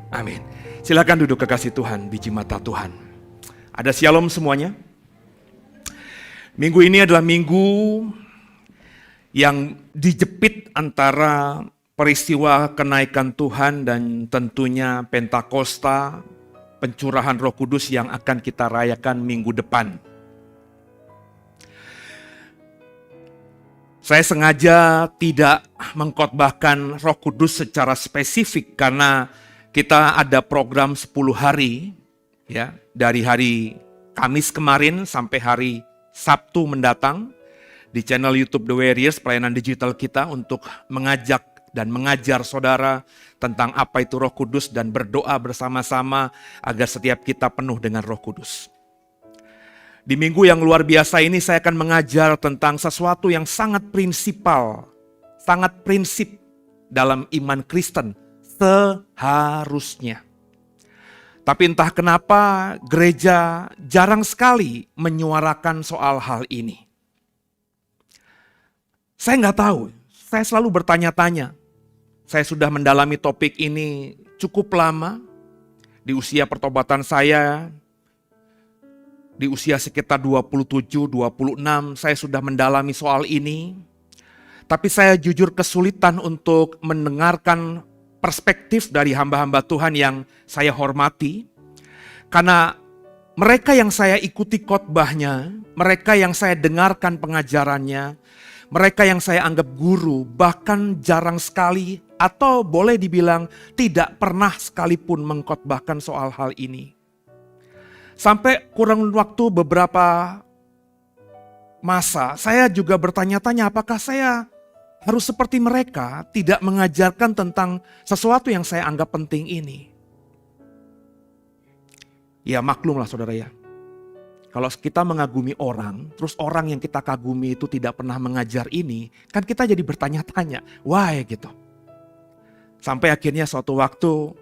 Amin. Silakan duduk kekasih Tuhan, biji mata Tuhan. Ada shalom semuanya. Minggu ini adalah minggu yang dijepit antara peristiwa kenaikan Tuhan dan tentunya Pentakosta, pencurahan Roh Kudus yang akan kita rayakan minggu depan. Saya sengaja tidak mengkhotbahkan Roh Kudus secara spesifik karena kita ada program 10 hari ya, dari hari Kamis kemarin sampai hari Sabtu mendatang di channel YouTube The Warriors, pelayanan digital kita, untuk mengajak dan mengajar saudara tentang apa itu Roh Kudus dan berdoa bersama-sama agar setiap kita penuh dengan Roh Kudus. Di minggu yang luar biasa ini saya akan mengajar tentang sesuatu yang sangat prinsipal, sangat prinsip dalam iman Kristen seharusnya. Tapi entah kenapa gereja jarang sekali menyuarakan soal hal ini. Saya nggak tahu, saya selalu bertanya-tanya. Saya sudah mendalami topik ini cukup lama. Di usia pertobatan saya, di usia sekitar 27, 26, saya sudah mendalami soal ini. Tapi saya jujur kesulitan untuk mendengarkan perspektif dari hamba-hamba Tuhan yang saya hormati. Karena mereka yang saya ikuti khotbahnya, mereka yang saya dengarkan pengajarannya, mereka yang saya anggap guru, bahkan jarang sekali atau boleh dibilang tidak pernah sekalipun mengkhotbahkan soal hal ini. Sampai kurang waktu beberapa masa, saya juga bertanya-tanya apakah saya harus seperti mereka, tidak mengajarkan tentang sesuatu yang saya anggap penting ini. Ya maklumlah saudara ya, kalau kita mengagumi orang, terus orang yang kita kagumi itu tidak pernah mengajar ini, kan kita jadi bertanya-tanya, why gitu. Sampai akhirnya suatu waktu,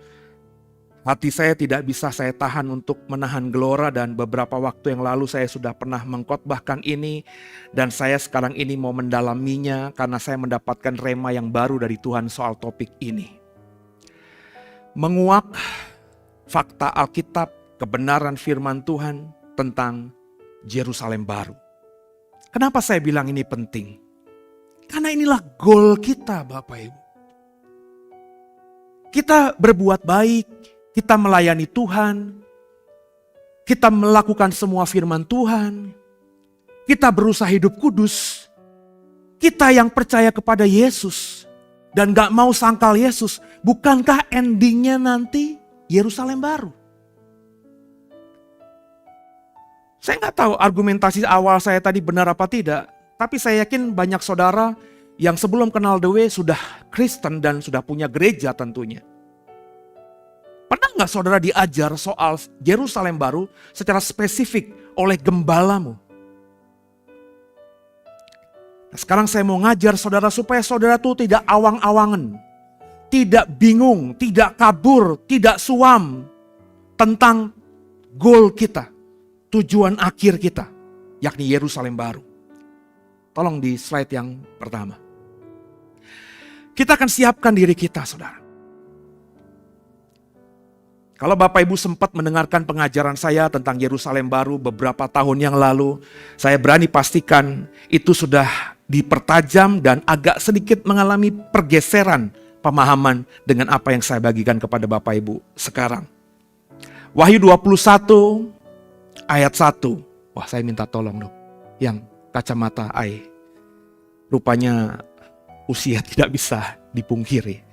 hati saya tidak bisa saya tahan untuk menahan gelora, dan beberapa waktu yang lalu saya sudah pernah mengkhotbahkan ini dan saya sekarang ini mau mendalaminya karena saya mendapatkan rema yang baru dari Tuhan soal topik ini. Menguak fakta Alkitab, kebenaran firman Tuhan tentang Yerusalem baru. Kenapa saya bilang ini penting? Karena inilah goal kita Bapak Ibu. Kita berbuat baik, kita melayani Tuhan, kita melakukan semua firman Tuhan, kita berusaha hidup kudus, kita yang percaya kepada Yesus dan gak mau sangkal Yesus, bukankah endingnya nanti Yerusalem baru? Saya gak tahu argumentasi awal saya tadi benar apa tidak, tapi saya yakin banyak saudara yang sebelum kenal The Way sudah Kristen dan sudah punya gereja tentunya. Pernah gak saudara diajar soal Yerusalem baru secara spesifik oleh gembalamu? Nah, sekarang saya mau ngajar saudara supaya saudara tuh tidak awang-awangan, tidak bingung, tidak kabur, tidak suam tentang goal kita, tujuan akhir kita, yakni Yerusalem baru. Tolong di slide yang pertama. Kita akan siapkan diri kita saudara. Kalau Bapak Ibu sempat mendengarkan pengajaran saya tentang Yerusalem baru beberapa tahun yang lalu, saya berani pastikan itu sudah dipertajam dan agak sedikit mengalami pergeseran pemahaman dengan apa yang saya bagikan kepada Bapak Ibu sekarang. Wahyu 21 ayat 1. Wah, saya minta tolong dong. Yang kacamata ai. Rupanya usia tidak bisa dipungkiri.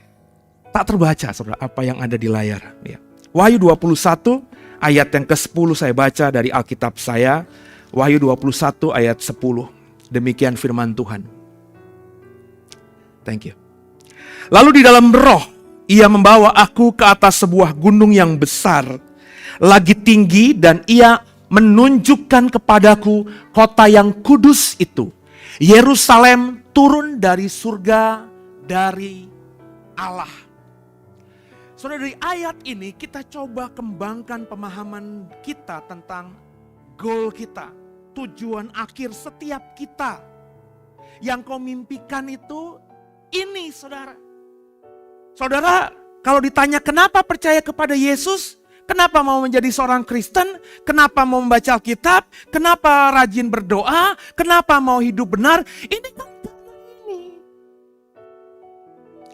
Tak terbaca saudara apa yang ada di layar. Ya. Wahyu 21 ayat yang ke-10 saya baca dari Alkitab saya. Wahyu 21 ayat 10. Demikian firman Tuhan. Thank you. Lalu di dalam roh, ia membawa aku ke atas sebuah gunung yang besar, lagi tinggi, dan ia menunjukkan kepadaku kota yang kudus itu, Yerusalem, turun dari surga dari Allah. Saudara, dari ayat ini kita coba kembangkan pemahaman kita tentang goal kita, tujuan akhir setiap kita. Yang kau mimpikan itu ini saudara. Saudara kalau ditanya kenapa percaya kepada Yesus, kenapa mau menjadi seorang Kristen, kenapa mau membaca Alkitab, kenapa rajin berdoa, kenapa mau hidup benar, ini kan ini.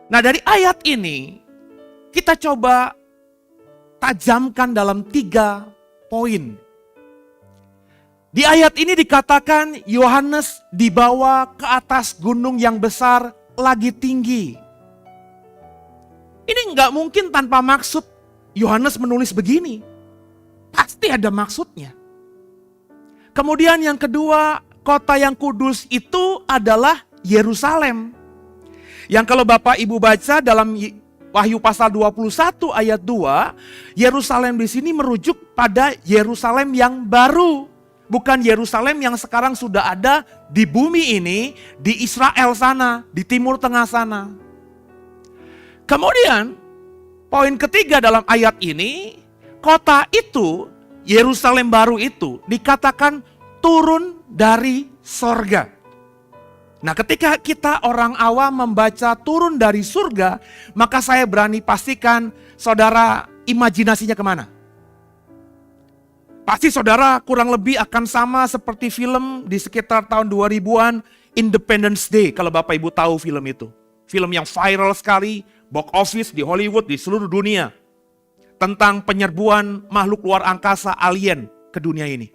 Nah, dari ayat ini kita coba tajamkan dalam 3 poin. Di ayat ini dikatakan Yohanes dibawa ke atas gunung yang besar lagi tinggi. Ini nggak mungkin tanpa maksud Yohanes menulis begini. Pasti ada maksudnya. Kemudian yang kedua, kota yang kudus itu adalah Yerusalem. Yang kalau Bapak Ibu baca dalam Wahyu pasal 21 ayat 2, Yerusalem di sini merujuk pada Yerusalem yang baru. Bukan Yerusalem yang sekarang sudah ada di bumi ini, di Israel sana, di Timur Tengah sana. Kemudian, poin ketiga dalam ayat ini, kota itu, Yerusalem baru itu, dikatakan turun dari sorga. Nah, ketika kita orang awam membaca turun dari surga, maka saya berani pastikan saudara imajinasinya kemana? Pasti saudara kurang lebih akan sama seperti film di sekitar tahun 2000-an, Independence Day, kalau Bapak Ibu tahu film itu. Film yang viral sekali, box office di Hollywood, di seluruh dunia. Tentang penyerbuan makhluk luar angkasa alien ke dunia ini.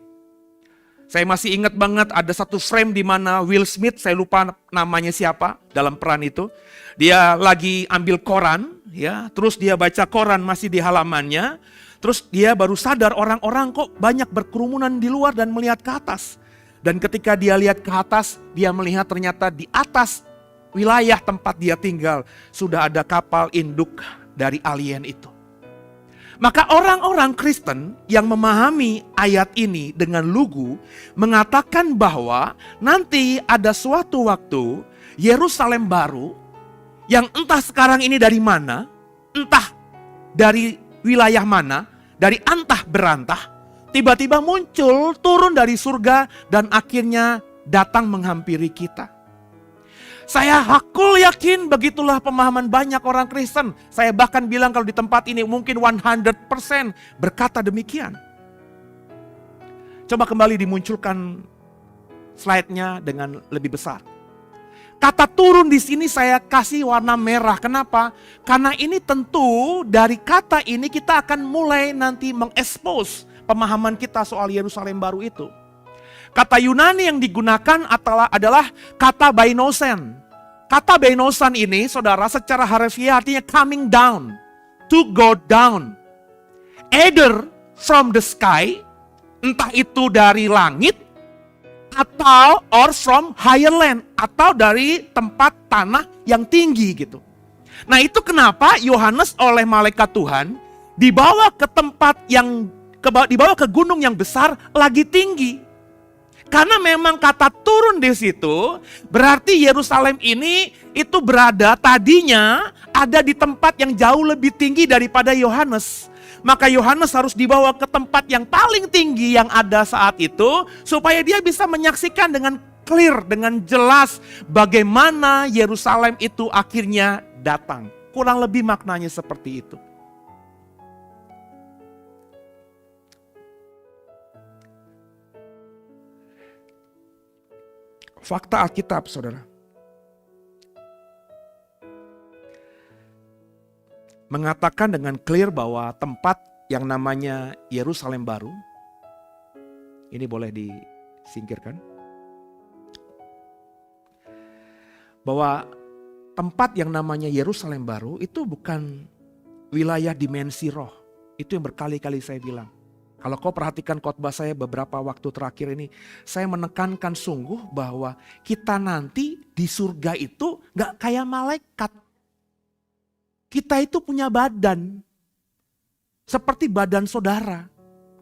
Saya masih ingat banget ada satu frame di mana Will Smith, saya lupa namanya siapa dalam peran itu. Dia lagi ambil koran, ya, terus dia baca koran masih di halamannya. Terus dia baru sadar orang-orang kok banyak berkerumunan di luar dan melihat ke atas. Dan ketika dia lihat ke atas, dia melihat ternyata di atas wilayah tempat dia tinggal sudah ada kapal induk dari alien itu. Maka orang-orang Kristen yang memahami ayat ini dengan lugu mengatakan bahwa nanti ada suatu waktu Yerusalem baru yang entah sekarang ini dari mana, entah dari wilayah mana, dari antah berantah, tiba-tiba muncul turun dari surga dan akhirnya datang menghampiri kita. Saya hakul yakin begitulah pemahaman banyak orang Kristen. Saya bahkan bilang kalau di tempat ini mungkin 100% berkata demikian. Coba kembali dimunculkan slide-nya dengan lebih besar. Kata turun di sini saya kasih warna merah. Kenapa? Karena ini tentu dari kata ini kita akan mulai nanti mengekspos pemahaman kita soal Yerusalem baru itu. Kata Yunani yang digunakan adalah kata bainosen. Kata bainosen ini, saudara, secara harfiah artinya coming down, to go down. Either from the sky, entah itu dari langit, atau or from higher land, atau dari tempat tanah yang tinggi gitu. Nah, itu kenapa Yohanes oleh malaikat Tuhan dibawa ke tempat yang dibawa ke gunung yang besar lagi tinggi. Karena memang kata turun di situ berarti Yerusalem ini itu berada tadinya ada di tempat yang jauh lebih tinggi daripada Yohanes. Maka Yohanes harus dibawa ke tempat yang paling tinggi yang ada saat itu supaya dia bisa menyaksikan dengan clear, dengan jelas bagaimana Yerusalem itu akhirnya datang. Kurang lebih maknanya seperti itu. Fakta Alkitab, saudara. Mengatakan dengan clear bahwa tempat yang namanya Yerusalem baru, ini boleh disingkirkan, bahwa tempat yang namanya Yerusalem baru itu bukan wilayah dimensi roh. Itu yang berkali-kali saya bilang. Kalau kau perhatikan khotbah saya beberapa waktu terakhir ini, saya menekankan sungguh bahwa kita nanti di surga itu gak kayak malaikat. Kita itu punya badan, seperti badan saudara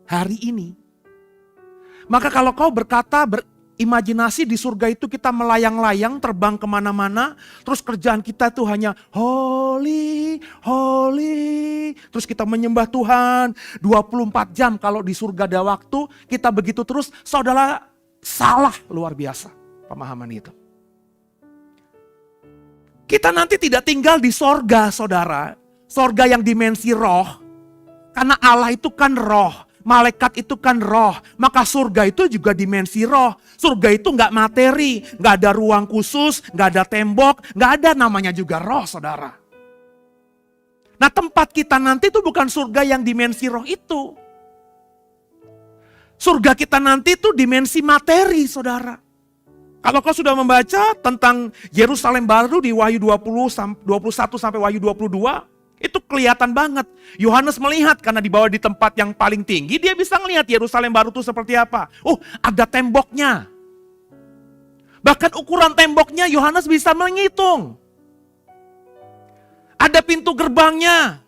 hari ini. Maka kalau kau berkata, berimajinasi di surga itu kita melayang-layang, terbang kemana-mana, terus kerjaan kita tuh hanya holy, holy. Terus kita menyembah Tuhan 24 jam kalau di surga ada waktu, kita begitu terus, saudara salah luar biasa pemahaman itu. Kita nanti tidak tinggal di sorga, saudara, sorga yang dimensi roh, karena Allah itu kan roh, malaikat itu kan roh, maka surga itu juga dimensi roh. Surga itu nggak materi, nggak ada ruang khusus, nggak ada tembok, nggak ada namanya juga roh, saudara. Nah, tempat kita nanti itu bukan surga yang dimensi roh itu. Surga kita nanti itu dimensi materi, saudara. Kalau kau sudah membaca tentang Yerusalem baru di Wahyu 21 sampai Wahyu 22, itu kelihatan banget. Yohanes melihat karena dibawa di tempat yang paling tinggi, dia bisa melihat Yerusalem baru itu seperti apa. Oh, ada temboknya. Bahkan ukuran temboknya Yohanes bisa menghitung. Ada pintu gerbangnya.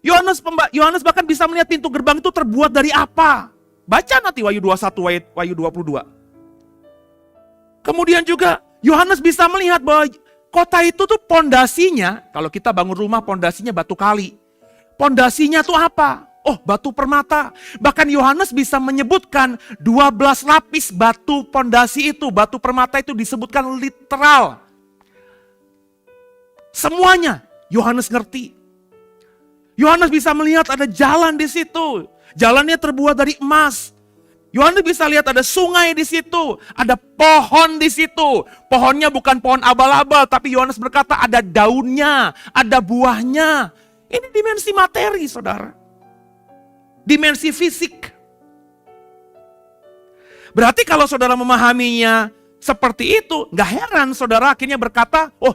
Yohanes bahkan bisa melihat pintu gerbang itu terbuat dari apa. Baca nanti Wahyu 21, Wahyu 22. Kemudian juga Yohanes bisa melihat bahwa kota itu tuh pondasinya, kalau kita bangun rumah pondasinya batu kali. Pondasinya tuh apa? Oh, batu permata. Bahkan Yohanes bisa menyebutkan 12 lapis batu pondasi itu, batu permata itu disebutkan literal. Semuanya Yohanes ngerti. Yohanes bisa melihat ada jalan di situ. Jalannya terbuat dari emas. Yohanes bisa lihat ada sungai di situ, ada pohon di situ. Pohonnya bukan pohon abal-abal, tapi Yohanes berkata ada daunnya, ada buahnya. Ini dimensi materi, saudara. Dimensi fisik. Berarti kalau saudara memahaminya seperti itu, gak heran saudara akhirnya berkata, oh,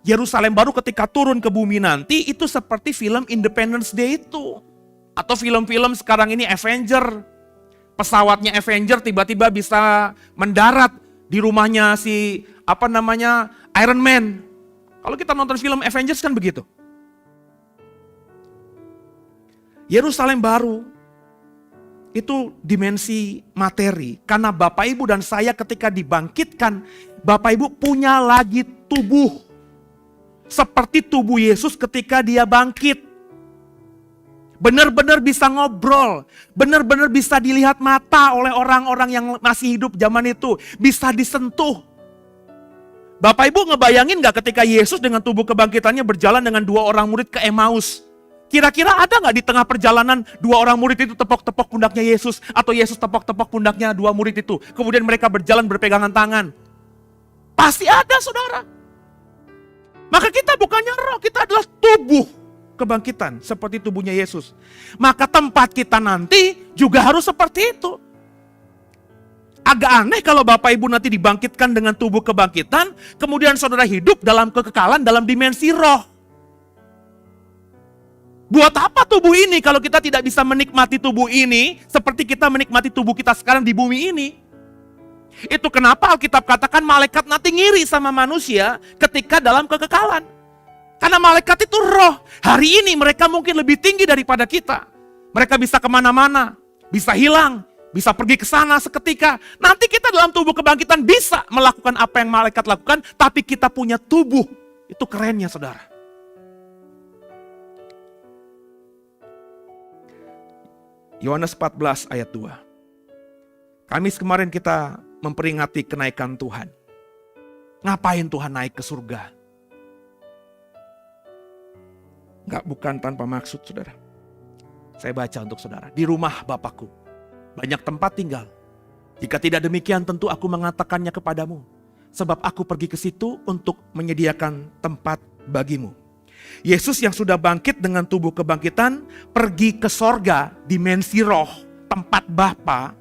Yerusalem baru ketika turun ke bumi nanti, itu seperti film Independence Day itu. Atau film-film sekarang ini Avenger. Pesawatnya Avenger tiba-tiba bisa mendarat di rumahnya Iron Man. Kalau kita nonton film Avengers kan begitu. Yerusalem baru itu dimensi materi. Karena Bapak Ibu dan saya ketika dibangkitkan, Bapak Ibu punya lagi tubuh. Seperti tubuh Yesus ketika dia bangkit. Benar-benar bisa ngobrol, benar-benar bisa dilihat mata oleh orang-orang yang masih hidup zaman itu, bisa disentuh. Bapak Ibu ngebayangin gak ketika Yesus dengan tubuh kebangkitannya berjalan dengan 2 orang murid ke Emmaus? Kira-kira ada gak di tengah perjalanan 2 orang murid itu tepok-tepok pundaknya Yesus, atau Yesus tepok-tepok pundaknya 2 murid itu, kemudian mereka berjalan berpegangan tangan? Pasti ada, saudara. Maka kita bukannya roh, kita adalah tubuh kebangkitan seperti tubuhnya Yesus. Maka tempat kita nanti juga harus seperti itu. Agak aneh kalau Bapak Ibu nanti dibangkitkan dengan tubuh kebangkitan, kemudian saudara hidup dalam kekekalan dalam dimensi roh. Buat apa tubuh ini kalau kita tidak bisa menikmati tubuh ini seperti kita menikmati tubuh kita sekarang di bumi ini? Itu kenapa Alkitab katakan malaikat nanti ngiri sama manusia ketika dalam kekekalan. Karena malaikat itu roh. Hari ini mereka mungkin lebih tinggi daripada kita. Mereka bisa kemana-mana. Bisa hilang. Bisa pergi ke sana seketika. Nanti kita dalam tubuh kebangkitan bisa melakukan apa yang malaikat lakukan. Tapi kita punya tubuh. Itu kerennya, saudara. Yohanes 14 ayat 2. Kamis kemarin kita memperingati kenaikan Tuhan. Ngapain Tuhan naik ke surga? Bukan tanpa maksud, saudara. Saya baca untuk saudara. Di rumah Bapakku banyak tempat tinggal. Jika tidak demikian tentu aku mengatakannya kepadamu. Sebab aku pergi ke situ untuk menyediakan tempat bagimu. Yesus yang sudah bangkit dengan tubuh kebangkitan pergi ke sorga, dimensi roh, tempat Bapa,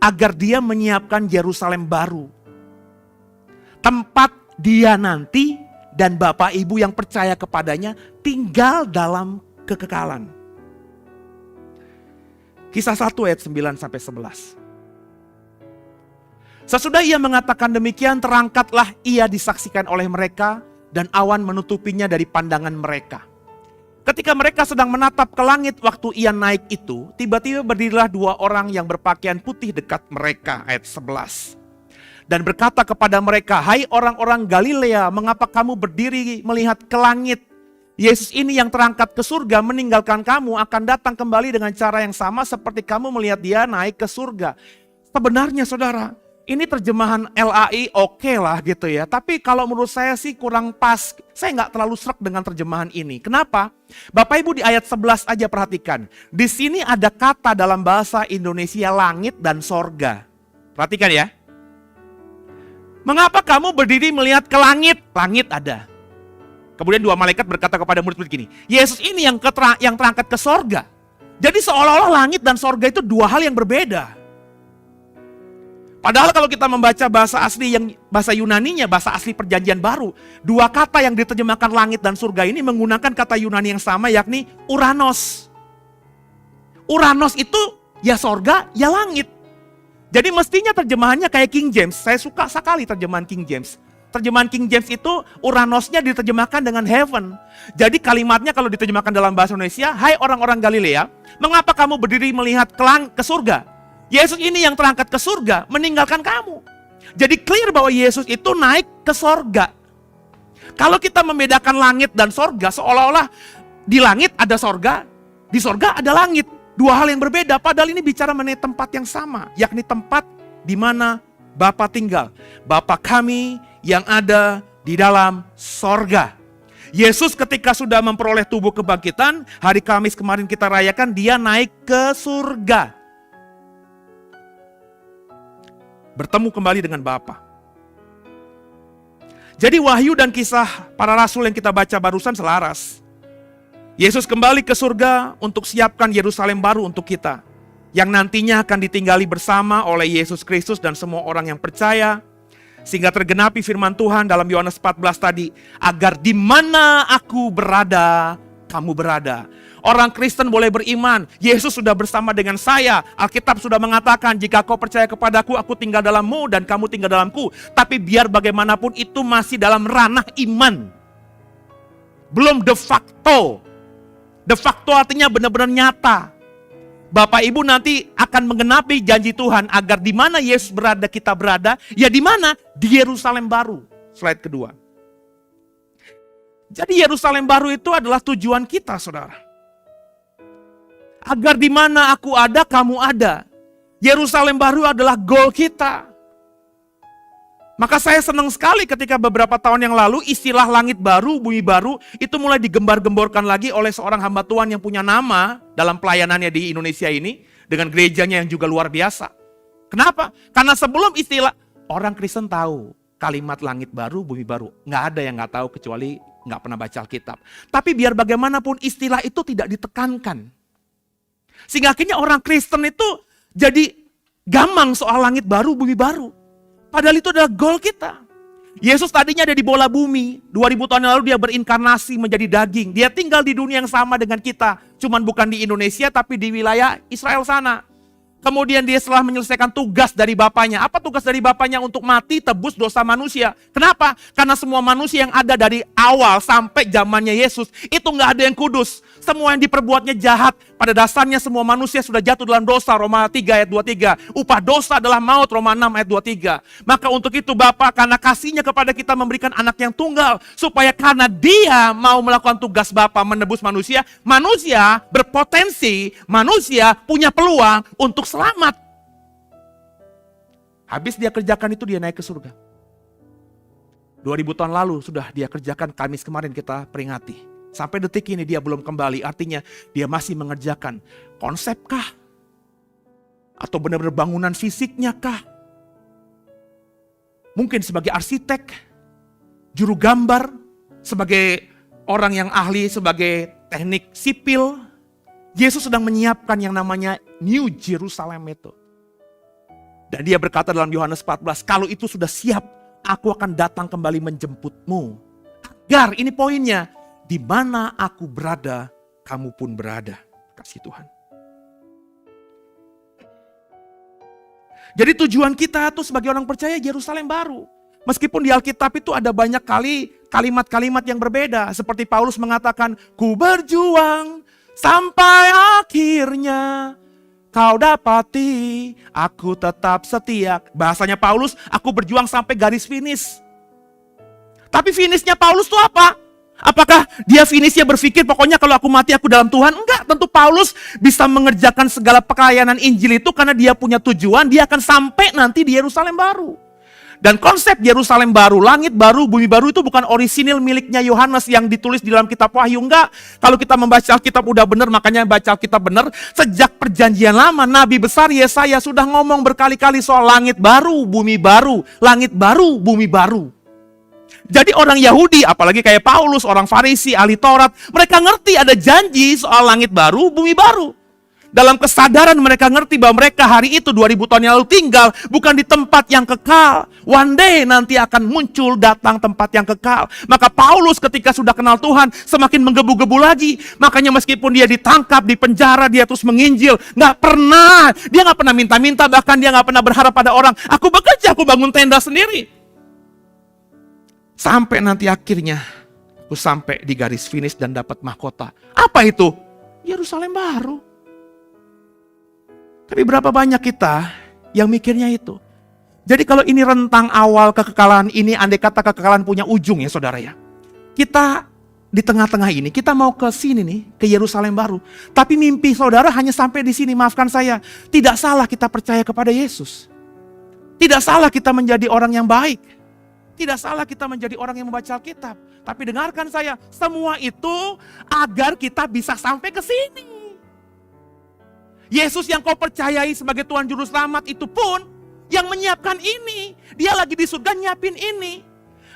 agar dia menyiapkan Yerusalem baru. Tempat dia nanti dan Bapak Ibu yang percaya kepadanya tinggal dalam kekekalan. Kisah 1 ayat 9 sampai 11. Sesudah ia mengatakan demikian, terangkatlah ia disaksikan oleh mereka dan awan menutupinya dari pandangan mereka. Ketika mereka sedang menatap ke langit waktu ia naik itu, tiba-tiba berdirilah 2 orang yang berpakaian putih dekat mereka, ayat 11. Dan berkata kepada mereka, hai orang-orang Galilea, mengapa kamu berdiri melihat ke langit? Yesus ini yang terangkat ke surga meninggalkan kamu akan datang kembali dengan cara yang sama seperti kamu melihat dia naik ke surga. Sebenarnya saudara, Ini terjemahan LAI oke lah gitu ya. Tapi kalau menurut saya sih kurang pas. Saya nggak terlalu srek dengan terjemahan ini. Kenapa? Bapak Ibu di ayat 11 aja perhatikan. Di sini ada kata dalam bahasa Indonesia langit dan sorga. Perhatikan ya. Mengapa kamu berdiri melihat ke langit? Langit ada. Kemudian dua malaikat berkata kepada murid-murid gini, Yesus ini yang terangkat ke sorga. Jadi seolah-olah langit dan sorga itu dua hal yang berbeda. Padahal kalau kita membaca bahasa asli yang bahasa Yunaninya, bahasa asli Perjanjian Baru, dua kata yang diterjemahkan langit dan surga ini menggunakan kata Yunani yang sama, yakni Uranos. Uranos itu ya sorga, ya langit. Jadi mestinya terjemahannya kayak King James. Saya suka sekali terjemahan King James. Terjemahan King James itu Uranosnya diterjemahkan dengan heaven. Jadi kalimatnya kalau diterjemahkan dalam bahasa Indonesia, hai orang-orang Galilea, mengapa kamu berdiri melihat ke surga? Yesus ini yang terangkat ke surga, meninggalkan kamu. Jadi clear bahwa Yesus itu naik ke surga. Kalau kita membedakan langit dan surga, seolah-olah di langit ada surga, di surga ada langit. Dua hal yang berbeda, padahal ini bicara mengenai tempat yang sama, yakni tempat di mana Bapa tinggal. Bapa kami yang ada di dalam surga. Yesus ketika sudah memperoleh tubuh kebangkitan, hari Kamis kemarin kita rayakan, dia naik ke surga. Bertemu kembali dengan Bapa. Jadi wahyu dan kisah para rasul yang kita baca barusan selaras. Yesus kembali ke surga untuk siapkan Yerusalem baru untuk kita. Yang nantinya akan ditinggali bersama oleh Yesus Kristus dan semua orang yang percaya. Sehingga tergenapi firman Tuhan dalam Yohanes 14 tadi. Agar di mana aku berada, kamu berada. Orang Kristen boleh beriman, Yesus sudah bersama dengan saya. Alkitab sudah mengatakan, jika kau percaya kepadaku, aku tinggal dalammu dan kamu tinggal dalamku. Tapi biar bagaimanapun itu masih dalam ranah iman. Belum de facto. De facto artinya benar-benar nyata. Bapak Ibu nanti akan menggenapi janji Tuhan agar di mana Yesus berada, kita berada. Ya di mana? Di Yerusalem baru. Slide kedua. Jadi Yerusalem baru itu adalah tujuan kita, saudara. Agar di mana aku ada, kamu ada. Yerusalem baru adalah goal kita. Maka saya senang sekali ketika beberapa tahun yang lalu istilah langit baru, bumi baru itu mulai digembar-gemborkan lagi oleh seorang hamba Tuhan yang punya nama dalam pelayanannya di Indonesia ini. Dengan gerejanya yang juga luar biasa. Kenapa? Karena sebelum istilah, orang Kristen tahu kalimat langit baru, bumi baru. Nggak ada yang nggak tahu kecuali nggak pernah baca Alkitab. Tapi biar bagaimanapun istilah itu tidak ditekankan. Sehingga akhirnya orang Kristen itu jadi gamang soal langit baru, bumi baru. Padahal itu adalah goal kita. Yesus tadinya ada di bola bumi. 2000 tahun yang lalu dia berinkarnasi menjadi daging. Dia tinggal di dunia yang sama dengan kita. Cuman bukan di Indonesia tapi di wilayah Israel sana. Kemudian dia setelah menyelesaikan tugas dari Bapaknya. Apa tugas dari Bapaknya? Untuk mati tebus dosa manusia. Kenapa? Karena semua manusia yang ada dari awal sampai zamannya Yesus, itu gak ada yang kudus. Semua yang diperbuatnya jahat. Pada dasarnya semua manusia sudah jatuh dalam dosa. Roma 3 ayat 23. Upah dosa adalah maut. Roma 6 ayat 23. Maka untuk itu Bapa karena kasihnya kepada kita memberikan anak yang tunggal. Supaya karena dia mau melakukan tugas Bapa menebus manusia. Manusia berpotensi. Manusia punya peluang untuk selamat. Habis dia kerjakan itu dia naik ke surga. 2000 tahun lalu sudah dia kerjakan, Kamis kemarin kita peringati. Sampai detik ini dia belum kembali, artinya dia masih mengerjakan konsep kah? Atau benar-benar bangunan fisiknya kah? Mungkin sebagai arsitek, juru gambar, sebagai orang yang ahli, sebagai teknik sipil. Yesus sedang menyiapkan yang namanya New Jerusalem itu. Dan dia berkata dalam Yohanes 14, kalau itu sudah siap, aku akan datang kembali menjemputmu. Agar, ini poinnya, di mana aku berada, kamu pun berada. Kasih Tuhan. Jadi tujuan kita tuh sebagai orang percaya Yerusalem baru. Meskipun di Alkitab itu ada banyak kali kalimat-kalimat yang berbeda. Seperti Paulus mengatakan, ku berjuang sampai akhirnya kau dapati, aku tetap setia. Bahasanya Paulus, aku berjuang sampai garis finish. Tapi finishnya Paulus itu apa? Apakah dia finishnya berpikir pokoknya kalau aku mati aku dalam Tuhan? Enggak, tentu Paulus bisa mengerjakan segala pelayanan Injil itu karena dia punya tujuan, dia akan sampai nanti di Yerusalem baru. Dan konsep Yerusalem baru, langit baru, bumi baru itu bukan orisinil miliknya Yohanes yang ditulis di dalam kitab Wahyu. Enggak, kalau kita membaca Alkitab udah benar, makanya baca Alkitab benar. Sejak perjanjian lama, Nabi besar Yesaya sudah ngomong berkali-kali soal langit baru, bumi baru, langit baru, bumi baru. Jadi orang Yahudi, apalagi kayak Paulus, orang Farisi, ahli Taurat, mereka ngerti ada janji soal langit baru, bumi baru. Dalam kesadaran mereka ngerti bahwa mereka hari itu 2000 tahun yang lalu tinggal bukan di tempat yang kekal. One day nanti akan muncul datang tempat yang kekal. Maka Paulus ketika sudah kenal Tuhan semakin menggebu-gebu lagi. Makanya meskipun dia ditangkap, di penjara, dia terus menginjil. Dia nggak pernah minta-minta, bahkan dia nggak pernah berharap pada orang. Aku bekerja, aku bangun tenda sendiri. Sampai nanti akhirnya aku sampai di garis finish dan dapat mahkota. Apa itu? Yerusalem baru. Tapi berapa banyak kita yang mikirnya itu? Jadi kalau ini rentang awal kekekalan ini, andai kata kekekalan punya ujung ya saudara ya. Kita di tengah-tengah ini, kita mau ke sini nih, ke Yerusalem baru. Tapi mimpi saudara hanya sampai di sini, maafkan saya. Tidak salah kita percaya kepada Yesus. Tidak salah kita menjadi orang yang baik. Tidak salah kita menjadi orang yang membaca Alkitab. Tapi dengarkan saya, semua itu agar kita bisa sampai ke sini. Yesus yang kau percayai sebagai Tuhan Juru Selamat itu pun yang menyiapkan ini. Dia lagi di surga nyiapin ini.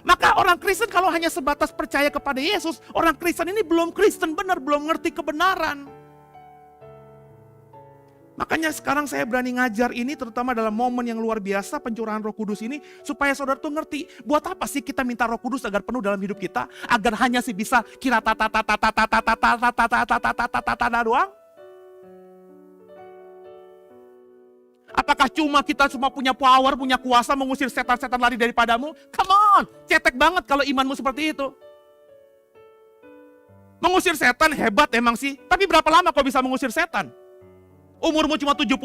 Maka orang Kristen kalau hanya sebatas percaya kepada Yesus, orang Kristen ini belum Kristen benar, belum ngerti kebenaran. Makanya sekarang saya berani ngajar ini terutama dalam momen yang luar biasa pencurahan Roh Kudus ini supaya saudara tuh ngerti buat apa sih kita minta Roh Kudus agar penuh dalam hidup kita, agar hanya sih bisa kira tata doang. Apakah kita cuma punya power, punya kuasa mengusir setan-setan lari daripadamu? Come on, cetek banget kalau imanmu seperti itu. Mengusir setan hebat emang sih, tapi berapa lama kau bisa mengusir setan? Umurmu cuma 70-80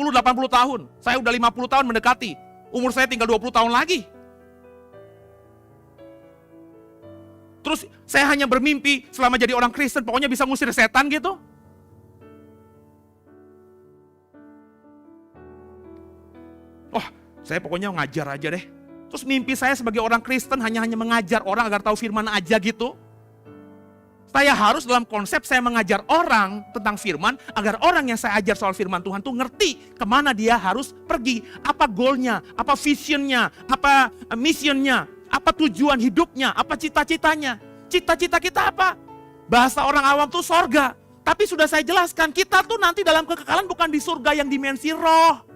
tahun, saya udah 50 tahun mendekati, umur saya tinggal 20 tahun lagi. Terus saya hanya bermimpi selama jadi orang Kristen, pokoknya bisa mengusir setan gitu. Saya pokoknya ngajar aja deh. Terus mimpi saya sebagai orang Kristen hanya mengajar orang agar tahu firman aja gitu. Saya harus dalam konsep saya mengajar orang tentang firman agar orang yang saya ajar soal firman Tuhan tuh ngerti kemana dia harus pergi. Apa goalnya, apa visionnya, apa missionnya, apa tujuan hidupnya, apa cita-citanya. Cita-cita kita apa? Bahasa orang awam tuh sorga. Tapi sudah saya jelaskan, kita tuh nanti dalam kekekalan bukan di surga yang dimensi roh.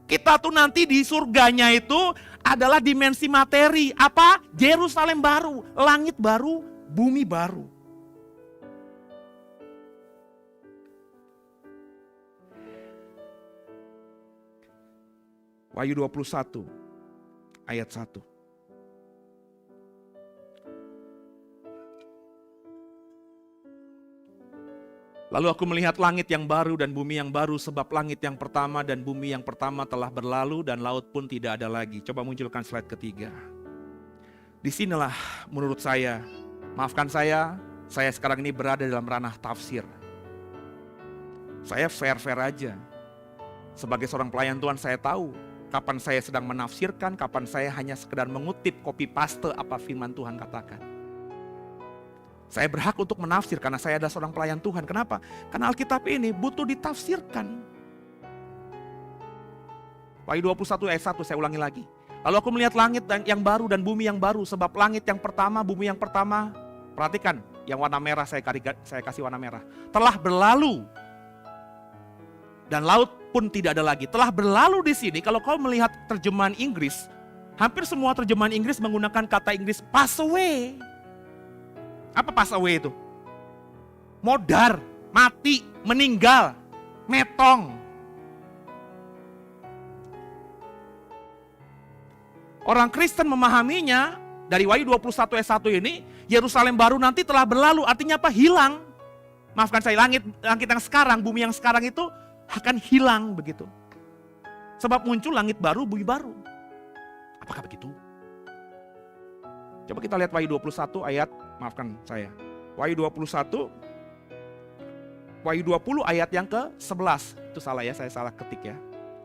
Kita tuh nanti di surganya itu adalah dimensi materi. Apa? Yerusalem baru, langit baru, bumi baru. Wahyu 21 ayat 1. Lalu aku melihat langit yang baru dan bumi yang baru, sebab langit yang pertama dan bumi yang pertama telah berlalu dan laut pun tidak ada lagi. Coba munculkan slide ketiga. Disinilah menurut saya, maafkan saya sekarang ini berada dalam ranah tafsir. Saya fair-fair aja. Sebagai seorang pelayan Tuhan saya tahu kapan saya sedang menafsirkan, kapan saya hanya sekedar mengutip copy paste apa firman Tuhan katakan. Saya berhak untuk menafsir karena saya adalah seorang pelayan Tuhan. Kenapa? Karena Alkitab ini butuh ditafsirkan. Wahyu 21 ayat 1 saya ulangi lagi. Lalu aku melihat langit yang baru dan bumi yang baru. Sebab langit yang pertama, bumi yang pertama. Perhatikan, yang warna merah saya kasih warna merah. Telah berlalu. Dan laut pun tidak ada lagi. Telah berlalu di sini, kalau kau melihat terjemahan Inggris, hampir semua terjemahan Inggris menggunakan kata Inggris pass away. Apa pass away itu? Modar, mati, meninggal, metong. Orang Kristen memahaminya dari Wahyu 21 ayat 1 ini, Yerusalem baru nanti telah berlalu, artinya apa? Hilang. Maafkan saya, langit yang sekarang, bumi yang sekarang itu akan hilang begitu. Sebab muncul langit baru, bumi baru. Apakah begitu? Coba kita lihat Wahyu 21 ayat Maafkan saya. Wahyu 21, Wahyu 20 ayat yang ke-11. Itu salah ya, saya salah ketik ya.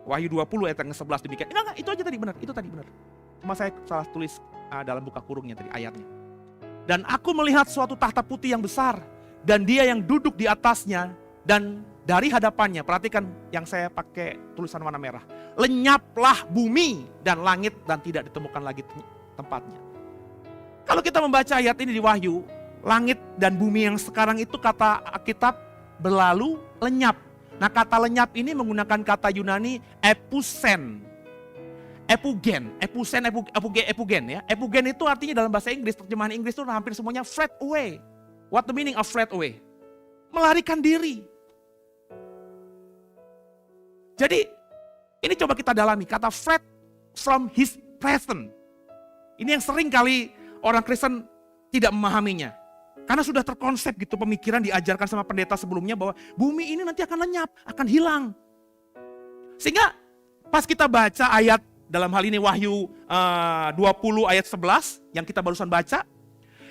Wahyu 20 ayat yang ke-11 demikian. Enggak, itu aja tadi benar, itu tadi benar. Cuma saya salah tulis dalam buka kurungnya tadi ayatnya. Dan aku melihat suatu tahta putih yang besar, dan dia yang duduk di atasnya, dan dari hadapannya, perhatikan yang saya pakai tulisan warna merah. Lenyaplah bumi dan langit dan tidak ditemukan lagi tempatnya. Kalau kita membaca ayat ini di Wahyu, langit dan bumi yang sekarang itu kata Alkitab berlalu lenyap. Nah kata lenyap ini menggunakan kata Yunani epusen. Epugen ya. Epugen itu artinya dalam bahasa Inggris, terjemahan Inggris itu hampir semuanya fled away. What the meaning of fled away? Melarikan diri. Jadi ini coba kita dalami, kata fled from his presence. Ini yang sering kali orang Kristen tidak memahaminya. Karena sudah terkonsep gitu pemikiran diajarkan sama pendeta sebelumnya bahwa bumi ini nanti akan lenyap, akan hilang. Sehingga pas kita baca ayat dalam hal ini Wahyu 20 ayat 11 yang kita barusan baca,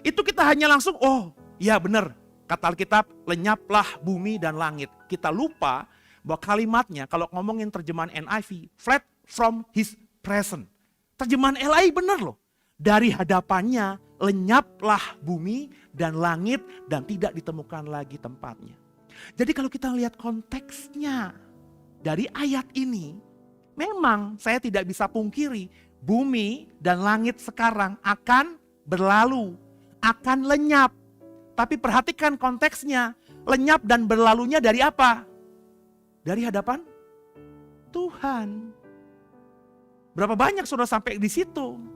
itu kita hanya langsung, oh iya benar, kata Alkitab lenyaplah bumi dan langit. Kita lupa bahwa kalimatnya kalau ngomongin terjemahan NIV, fled from his presence. Terjemahan LAI benar loh. Dari hadapannya lenyaplah bumi dan langit dan tidak ditemukan lagi tempatnya. Jadi kalau kita lihat konteksnya dari ayat ini, memang saya tidak bisa pungkiri bumi dan langit sekarang akan berlalu, akan lenyap. Tapi perhatikan konteksnya, lenyap dan berlalunya dari apa? Dari hadapan Tuhan. Berapa banyak sudah sampai di situ?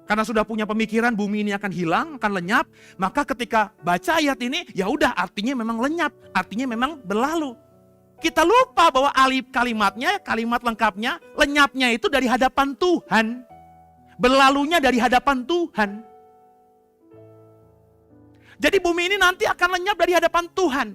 Karena sudah punya pemikiran bumi ini akan hilang, akan lenyap, maka ketika baca ayat ini, ya udah artinya memang lenyap, artinya memang berlalu. Kita lupa bahwa kalimatnya, kalimat lengkapnya, lenyapnya itu dari hadapan Tuhan. Berlalunya dari hadapan Tuhan. Jadi bumi ini nanti akan lenyap dari hadapan Tuhan.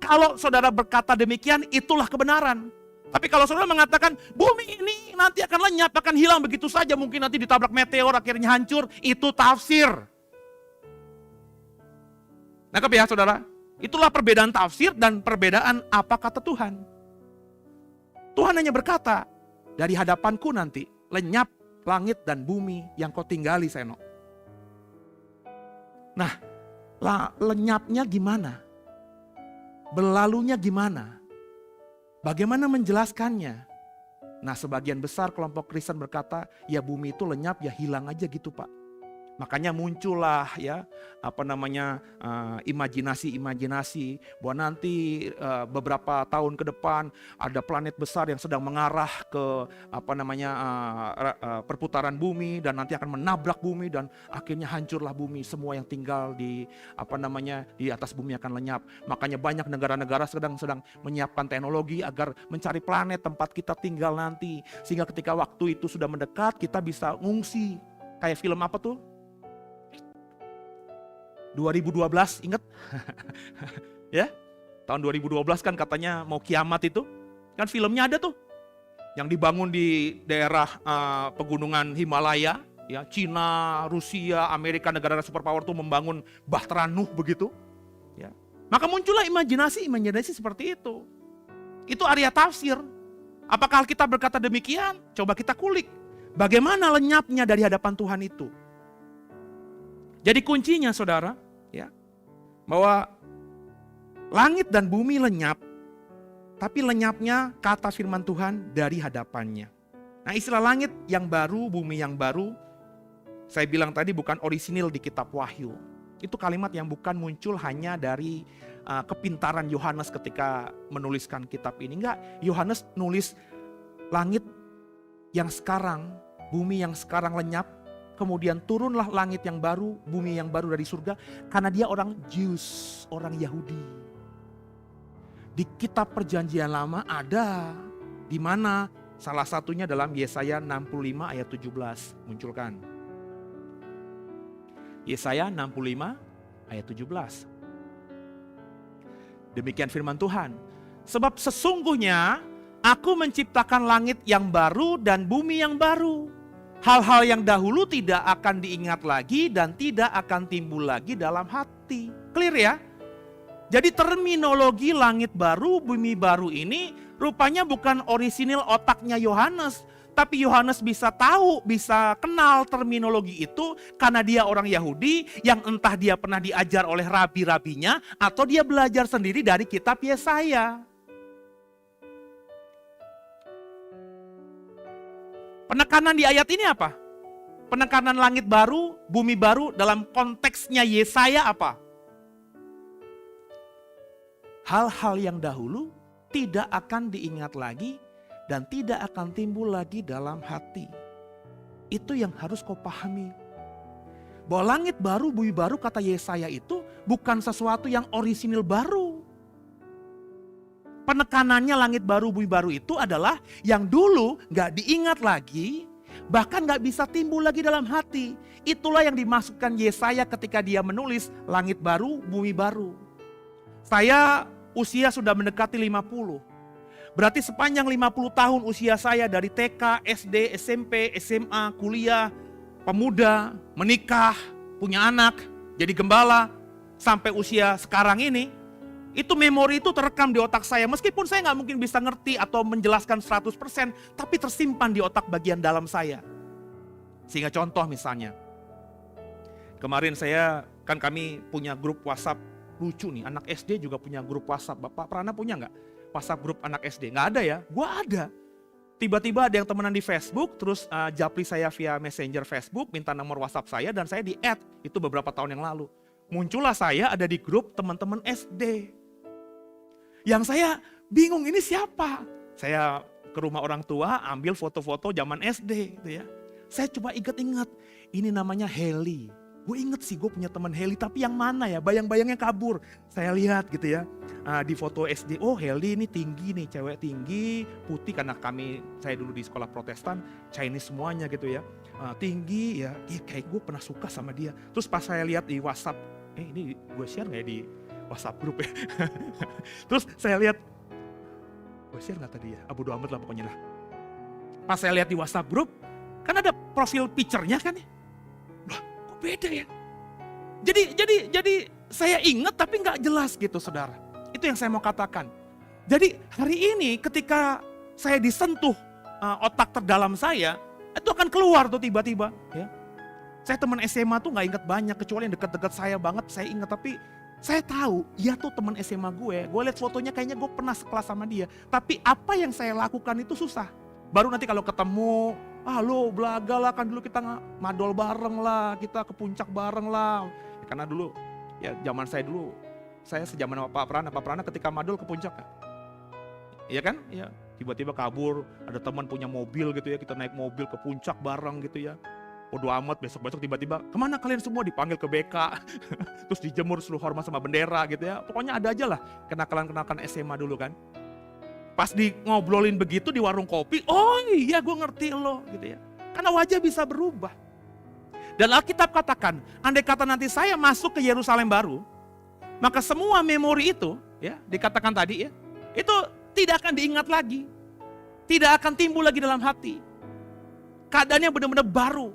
Kalau saudara berkata demikian, itulah kebenaran. Tapi kalau saudara mengatakan, bumi ini nanti akan lenyap, akan hilang begitu saja, mungkin nanti ditabrak meteor, akhirnya hancur, itu tafsir. Nangkep ya saudara? Itulah perbedaan tafsir dan perbedaan apa kata Tuhan. Tuhan hanya berkata, dari hadapanku nanti lenyap langit dan bumi yang kau tinggali, Seno. Nah, lenyapnya gimana? Berlalunya gimana? Bagaimana menjelaskannya? Nah, sebagian besar kelompok Kristen berkata, ya bumi itu lenyap, ya hilang aja gitu Pak. Makanya muncullah ya imajinasi bahwa nanti beberapa tahun ke depan ada planet besar yang sedang mengarah ke perputaran bumi dan nanti akan menabrak bumi dan akhirnya hancurlah bumi, semua yang tinggal di di atas bumi akan lenyap. Makanya banyak negara-negara sedang menyiapkan teknologi agar mencari planet tempat kita tinggal nanti, sehingga ketika waktu itu sudah mendekat kita bisa ngungsi. Kayak film apa tuh? 2012, ingat? Ya, tahun 2012 kan katanya mau kiamat itu. Kan filmnya ada tuh. Yang dibangun di daerah pegunungan Himalaya, ya, Cina, Rusia, Amerika, negara superpower tuh membangun Bahtera Nuh begitu. Ya. Maka muncullah imajinasi seperti itu. Itu area tafsir. Apakah Alkitab berkata demikian? Coba kita kulik. Bagaimana lenyapnya dari hadapan Tuhan itu? Jadi kuncinya saudara, ya, bahwa langit dan bumi lenyap, tapi lenyapnya kata firman Tuhan dari hadapannya. Nah, istilah langit yang baru, bumi yang baru, saya bilang tadi bukan orisinil di kitab Wahyu. Itu kalimat yang bukan muncul hanya dari kepintaran Yohanes ketika menuliskan kitab ini. Enggak, Yohanes nulis langit yang sekarang, bumi yang sekarang lenyap, kemudian turunlah langit yang baru, bumi yang baru dari surga, karena dia orang Jews, orang Yahudi. Di kitab Perjanjian Lama ada, di mana salah satunya dalam Yesaya 65 ayat 17, munculkan. Yesaya 65 ayat 17. Demikian firman Tuhan. Sebab sesungguhnya aku menciptakan langit yang baru dan bumi yang baru. Hal-hal yang dahulu tidak akan diingat lagi dan tidak akan timbul lagi dalam hati. Clear ya? Jadi terminologi langit baru, bumi baru ini rupanya bukan orisinil otaknya Yohanes. Tapi Yohanes bisa tahu, bisa kenal terminologi itu karena dia orang Yahudi yang entah dia pernah diajar oleh rabi-rabinya atau dia belajar sendiri dari kitab Yesaya. Penekanan di ayat ini apa? Penekanan langit baru, bumi baru dalam konteksnya Yesaya apa? Hal-hal yang dahulu tidak akan diingat lagi dan tidak akan timbul lagi dalam hati. Itu yang harus kau pahami. Bahwa langit baru, bumi baru kata Yesaya itu bukan sesuatu yang orisinil baru. Penekanannya langit baru, bumi baru itu adalah yang dulu gak diingat lagi, bahkan gak bisa timbul lagi dalam hati. Itulah yang dimaksudkan Yesaya ketika dia menulis langit baru, bumi baru. Saya usia sudah mendekati 50. Berarti sepanjang 50 tahun usia saya dari TK, SD, SMP, SMA, kuliah, pemuda, menikah, punya anak, jadi gembala, sampai usia sekarang ini, itu memori itu terekam di otak saya. Meskipun saya nggak mungkin bisa ngerti atau menjelaskan 100%, tapi tersimpan di otak bagian dalam saya. Sehingga contoh misalnya, kemarin kami punya grup WhatsApp lucu nih, anak SD juga punya grup WhatsApp. Bapak Prana punya nggak WhatsApp grup anak SD? Nggak ada ya? Gua ada. Tiba-tiba ada yang temenan di Facebook, terus japri saya via Messenger Facebook, minta nomor WhatsApp saya dan saya di-add. Itu beberapa tahun yang lalu. Muncullah saya ada di grup teman-teman SD. Yang saya bingung ini siapa? Saya ke rumah orang tua, ambil foto-foto zaman SD gitu ya. Saya coba ingat-ingat, ini namanya Heli. Gue inget sih gue punya teman Heli, tapi yang mana ya? Bayang-bayangnya kabur. Saya lihat gitu ya, di foto SD, oh Heli ini tinggi nih, cewek tinggi, putih karena saya dulu di sekolah Protestan, Chinese semuanya gitu ya. Tinggi ya, kayak gue pernah suka sama dia. Terus pas saya lihat di WhatsApp, ini gue share gak ya di WhatsApp grup ya. Terus saya lihat, gue share gak tadi ya? Bodo amat lah pokoknya lah. Pas saya lihat di WhatsApp grup, kan ada profil picture-nya kan ya. Wah, kok beda ya? Jadi saya ingat tapi gak jelas gitu saudara. Itu yang saya mau katakan. Jadi hari ini ketika saya disentuh otak terdalam saya, itu akan keluar tuh tiba-tiba ya. Saya teman SMA tuh gak ingat banyak, kecuali yang dekat-dekat saya banget saya ingat, tapi saya tahu, dia tuh teman SMA gue lihat fotonya kayaknya gue pernah sekelas sama dia. Tapi apa yang saya lakukan itu susah. Baru nanti kalau ketemu, lo belaga lah, kan dulu kita madol bareng lah, kita ke puncak bareng lah. Ya, karena dulu, ya zaman saya sejaman sama Pak Prana ketika madol ke puncak kan. Iya kan? Ya, tiba-tiba kabur, ada teman punya mobil gitu ya, kita naik mobil ke puncak bareng gitu ya. Bodo amat, besok-besok tiba-tiba kemana kalian semua, dipanggil ke BK terus dijemur suruh hormat sama bendera gitu ya. Pokoknya ada aja lah kenakalan SMA dulu kan. Pas di ngobrolin begitu di warung kopi, oh iya gue ngerti lo gitu ya. Karena wajah bisa berubah. Dan Alkitab katakan, andai kata nanti saya masuk ke Yerusalem baru, maka semua memori itu ya dikatakan tadi ya, itu tidak akan diingat lagi, tidak akan timbul lagi dalam hati. Keadaannya benar-benar baru.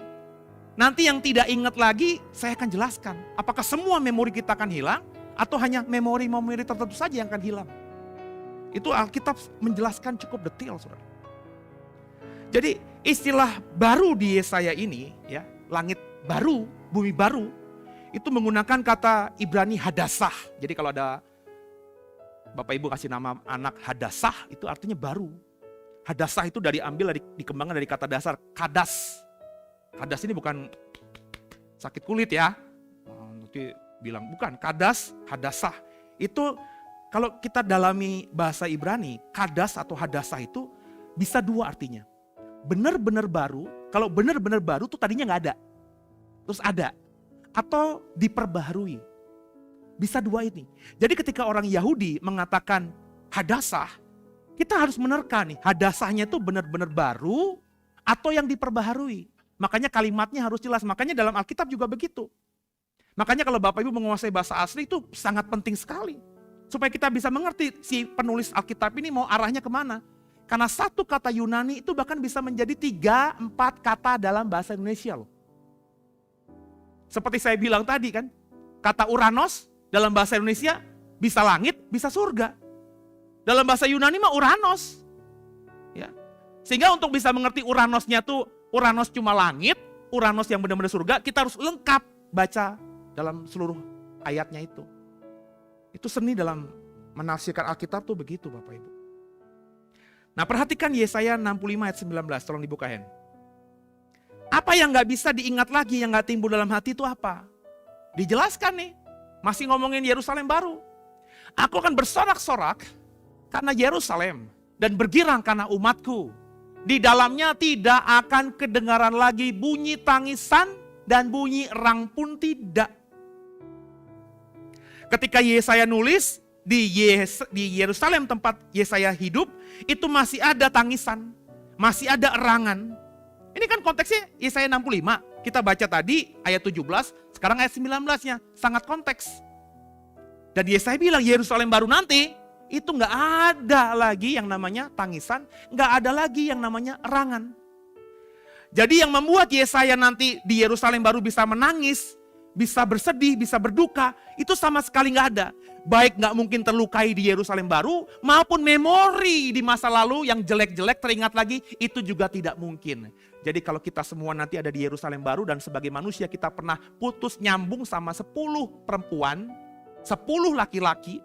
Nanti yang tidak ingat lagi, saya akan jelaskan. Apakah semua memori kita akan hilang, atau hanya memori-memori tertentu saja yang akan hilang. Itu Alkitab menjelaskan cukup detail, saudara. Jadi istilah baru di Yesaya ini, ya langit baru, bumi baru, itu menggunakan kata Ibrani hadasah. Jadi kalau ada Bapak Ibu kasih nama anak hadasah, itu artinya baru. Hadasah itu dikembangkan dari kata dasar, kadas. Kadas ini bukan sakit kulit ya. Nanti bilang bukan, kadas, hadasah. Itu kalau kita dalami bahasa Ibrani, kadas atau hadasah itu bisa dua artinya. Benar-benar baru, kalau benar-benar baru tuh tadinya nggak ada. Terus ada. Atau diperbaharui. Bisa dua ini. Jadi ketika orang Yahudi mengatakan hadasah, kita harus menerka nih, hadasahnya itu benar-benar baru atau yang diperbaharui. Makanya kalimatnya harus jelas. Makanya dalam Alkitab juga begitu. Makanya kalau Bapak Ibu menguasai bahasa asli itu sangat penting sekali. Supaya kita bisa mengerti si penulis Alkitab ini mau arahnya kemana. Karena satu kata Yunani itu bahkan bisa menjadi 3-4 kata dalam bahasa Indonesia loh. Seperti saya bilang tadi kan, kata Uranos dalam bahasa Indonesia bisa langit, bisa surga. Dalam bahasa Yunani mah Uranos. Ya. Sehingga untuk bisa mengerti Uranosnya tuh, Uranos cuma langit, Uranos yang benar-benar surga, kita harus lengkap baca dalam seluruh ayatnya itu. Itu seni dalam menafsirkan Alkitab tuh begitu Bapak Ibu. Nah perhatikan Yesaya 65 ayat 19, tolong dibukain. Apa yang gak bisa diingat lagi, yang gak timbul dalam hati itu apa? Dijelaskan nih, masih ngomongin Yerusalem baru. Aku akan bersorak-sorak karena Yerusalem dan bergirang karena umatku. Di dalamnya tidak akan kedengaran lagi bunyi tangisan dan bunyi erang pun tidak. Ketika Yesaya nulis, di Yerusalem tempat Yesaya hidup, itu masih ada tangisan, masih ada erangan. Ini kan konteksnya Yesaya 65. Kita baca tadi ayat 17, sekarang ayat 19-nya. Sangat konteks. Dan Yesaya bilang Yerusalem baru nanti, itu gak ada lagi yang namanya tangisan, gak ada lagi yang namanya erangan. Jadi yang membuat Yesaya nanti di Yerusalem baru bisa menangis, bisa bersedih, bisa berduka, itu sama sekali gak ada. Baik gak mungkin terlukai di Yerusalem baru, maupun memori di masa lalu yang jelek-jelek teringat lagi, itu juga tidak mungkin. Jadi kalau kita semua nanti ada di Yerusalem baru dan sebagai manusia kita pernah putus nyambung sama 10 perempuan, 10 laki-laki,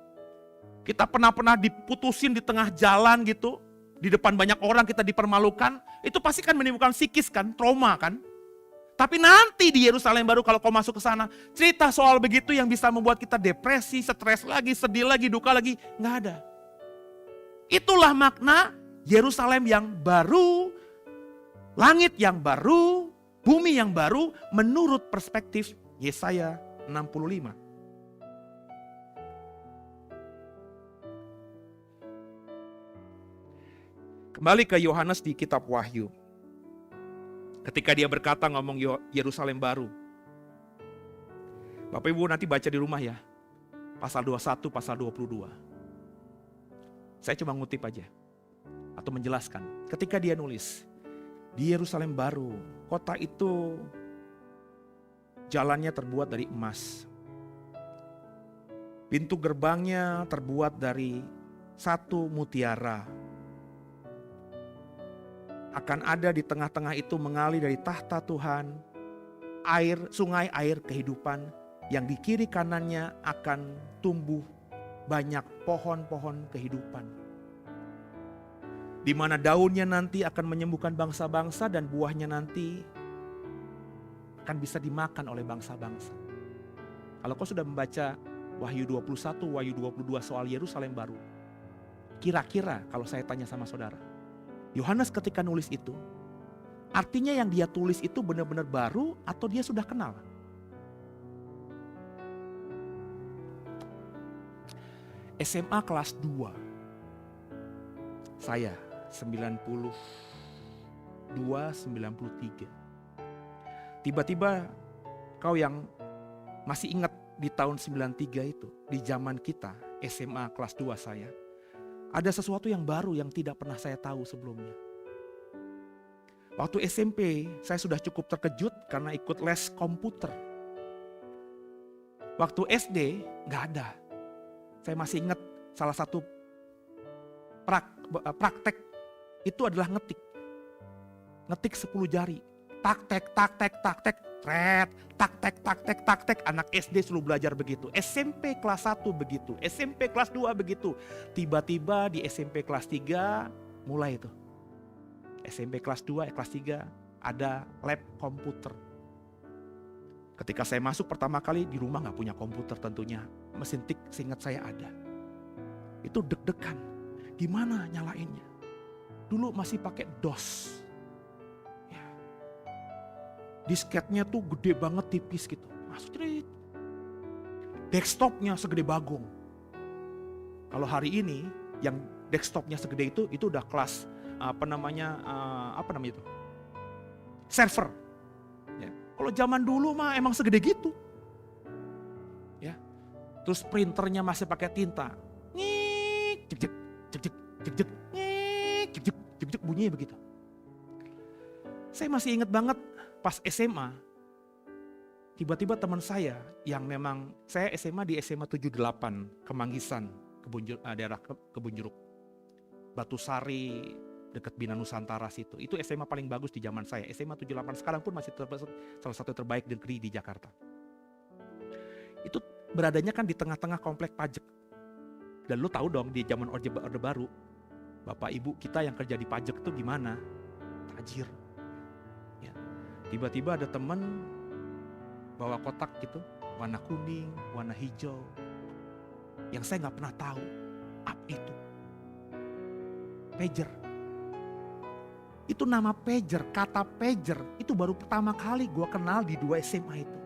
kita pernah diputusin di tengah jalan gitu, di depan banyak orang kita dipermalukan, itu pasti kan menimbulkan psikis kan, trauma kan. Tapi nanti di Yerusalem baru kalau kau masuk ke sana, cerita soal begitu yang bisa membuat kita depresi, stres lagi, sedih lagi, duka lagi, nggak ada. Itulah makna Yerusalem yang baru, langit yang baru, bumi yang baru menurut perspektif Yesaya 65. Kembali ke Yohanes di kitab Wahyu. Ketika dia berkata ngomong Yerusalem baru. Bapak Ibu nanti baca di rumah ya. Pasal 21, pasal 22. Saya cuma ngutip aja. Atau menjelaskan. Ketika dia nulis. Di Yerusalem baru. Kota itu jalannya terbuat dari emas. Pintu gerbangnya terbuat dari satu mutiara. Akan ada di tengah-tengah itu mengalir dari tahta Tuhan sungai air kehidupan yang di kiri kanannya akan tumbuh banyak pohon-pohon kehidupan. Di mana daunnya nanti akan menyembuhkan bangsa-bangsa dan buahnya nanti akan bisa dimakan oleh bangsa-bangsa. Kalau kau sudah membaca Wahyu 21, Wahyu 22 soal Yerusalem baru, kira-kira kalau saya tanya sama saudara, Yohanes ketika nulis itu, artinya yang dia tulis itu benar-benar baru atau dia sudah kenal? SMA kelas 2. Saya 92, 93. Tiba-tiba kau yang masih ingat di tahun 93 itu, di zaman kita SMA kelas 2 saya. Ada sesuatu yang baru yang tidak pernah saya tahu sebelumnya. Waktu SMP saya sudah cukup terkejut karena ikut les komputer. Waktu SD gak ada. Saya masih ingat salah satu praktek itu adalah ngetik. Ngetik 10 jari. Tak-tek, tak-tek, tak-tek, tret, tak-tek, tak-tek, tak-tek. Anak SD selalu belajar begitu. SMP kelas 1 begitu. SMP kelas 2 begitu. Tiba-tiba di SMP kelas 3 mulai itu. SMP kelas 2, kelas 3 ada lab komputer. Ketika saya masuk pertama kali di rumah gak punya komputer tentunya. Mesin tik seingat saya ada. Itu deg-degan. Gimana nyalainnya? Dulu masih pakai DOS. Disketnya tuh gede banget tipis gitu. Masuk cerit. Desktopnya segede bagong. Kalau hari ini yang desktopnya segede itu udah kelas apa namanya itu? Server. Ya. Kalau zaman dulu mah emang segede gitu. Ya. Terus printernya masih pakai tinta. Ngik, jek jek jek jek jek jek. Ngik, jek jek. jek bunyinya begitu. Saya masih ingat banget pas SMA, tiba-tiba teman saya yang memang, saya SMA di SMA 78, Kemanggisan, daerah Kebun Jeruk. Batu Sari, dekat Bina Nusantara situ. Itu SMA paling bagus di zaman saya. SMA 78 sekarang pun masih salah satu terbaik negeri di Jakarta. Itu beradanya kan di tengah-tengah komplek pajak. Dan lu tahu dong di zaman Orde Baru, bapak ibu kita yang kerja di pajak itu gimana? Tajir. Ya. Tiba-tiba ada temen bawa kotak gitu, warna kuning, warna hijau, yang saya nggak pernah tahu apa itu. Pager. Itu nama pager, kata pager itu baru pertama kali gue kenal di 2 SMA itu.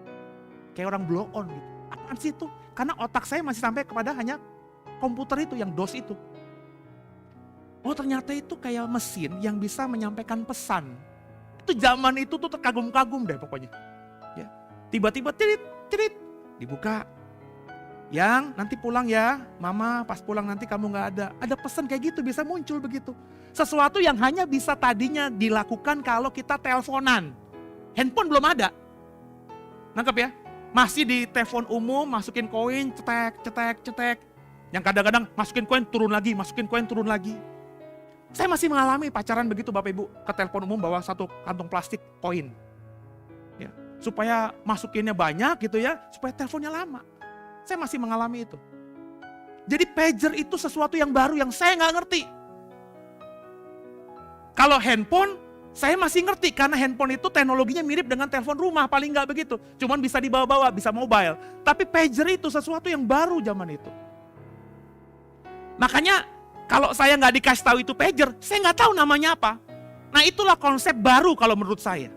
Kayak orang blow on gitu. Apaan sih itu? Karena otak saya masih sampai kepada hanya komputer itu, yang DOS itu. Oh ternyata itu kayak mesin yang bisa menyampaikan pesan. Itu zaman itu tuh terkagum-kagum deh pokoknya. Ya. Tiba-tiba tirit, dibuka. Yang nanti pulang ya, mama pas pulang nanti kamu gak ada. Ada pesan kayak gitu, bisa muncul begitu. Sesuatu yang hanya bisa tadinya dilakukan kalau kita teleponan. Handphone belum ada. Nangkep ya? Masih di telepon umum, masukin koin, cetek. Yang kadang-kadang masukin koin turun lagi, Saya masih mengalami pacaran begitu Bapak Ibu. Ke telepon umum bawa satu kantong plastik koin. Ya, supaya masukinnya banyak gitu ya, supaya teleponnya lama. Saya masih mengalami itu. Jadi pager itu sesuatu yang baru yang saya nggak ngerti. Kalau handphone, saya masih ngerti karena handphone itu teknologinya mirip dengan telepon rumah, paling nggak begitu. Cuman bisa dibawa-bawa, bisa mobile. Tapi pager itu sesuatu yang baru zaman itu. Makanya kalau saya nggak dikasih tahu itu pager, saya nggak tahu namanya apa. Nah itulah konsep baru kalau menurut saya.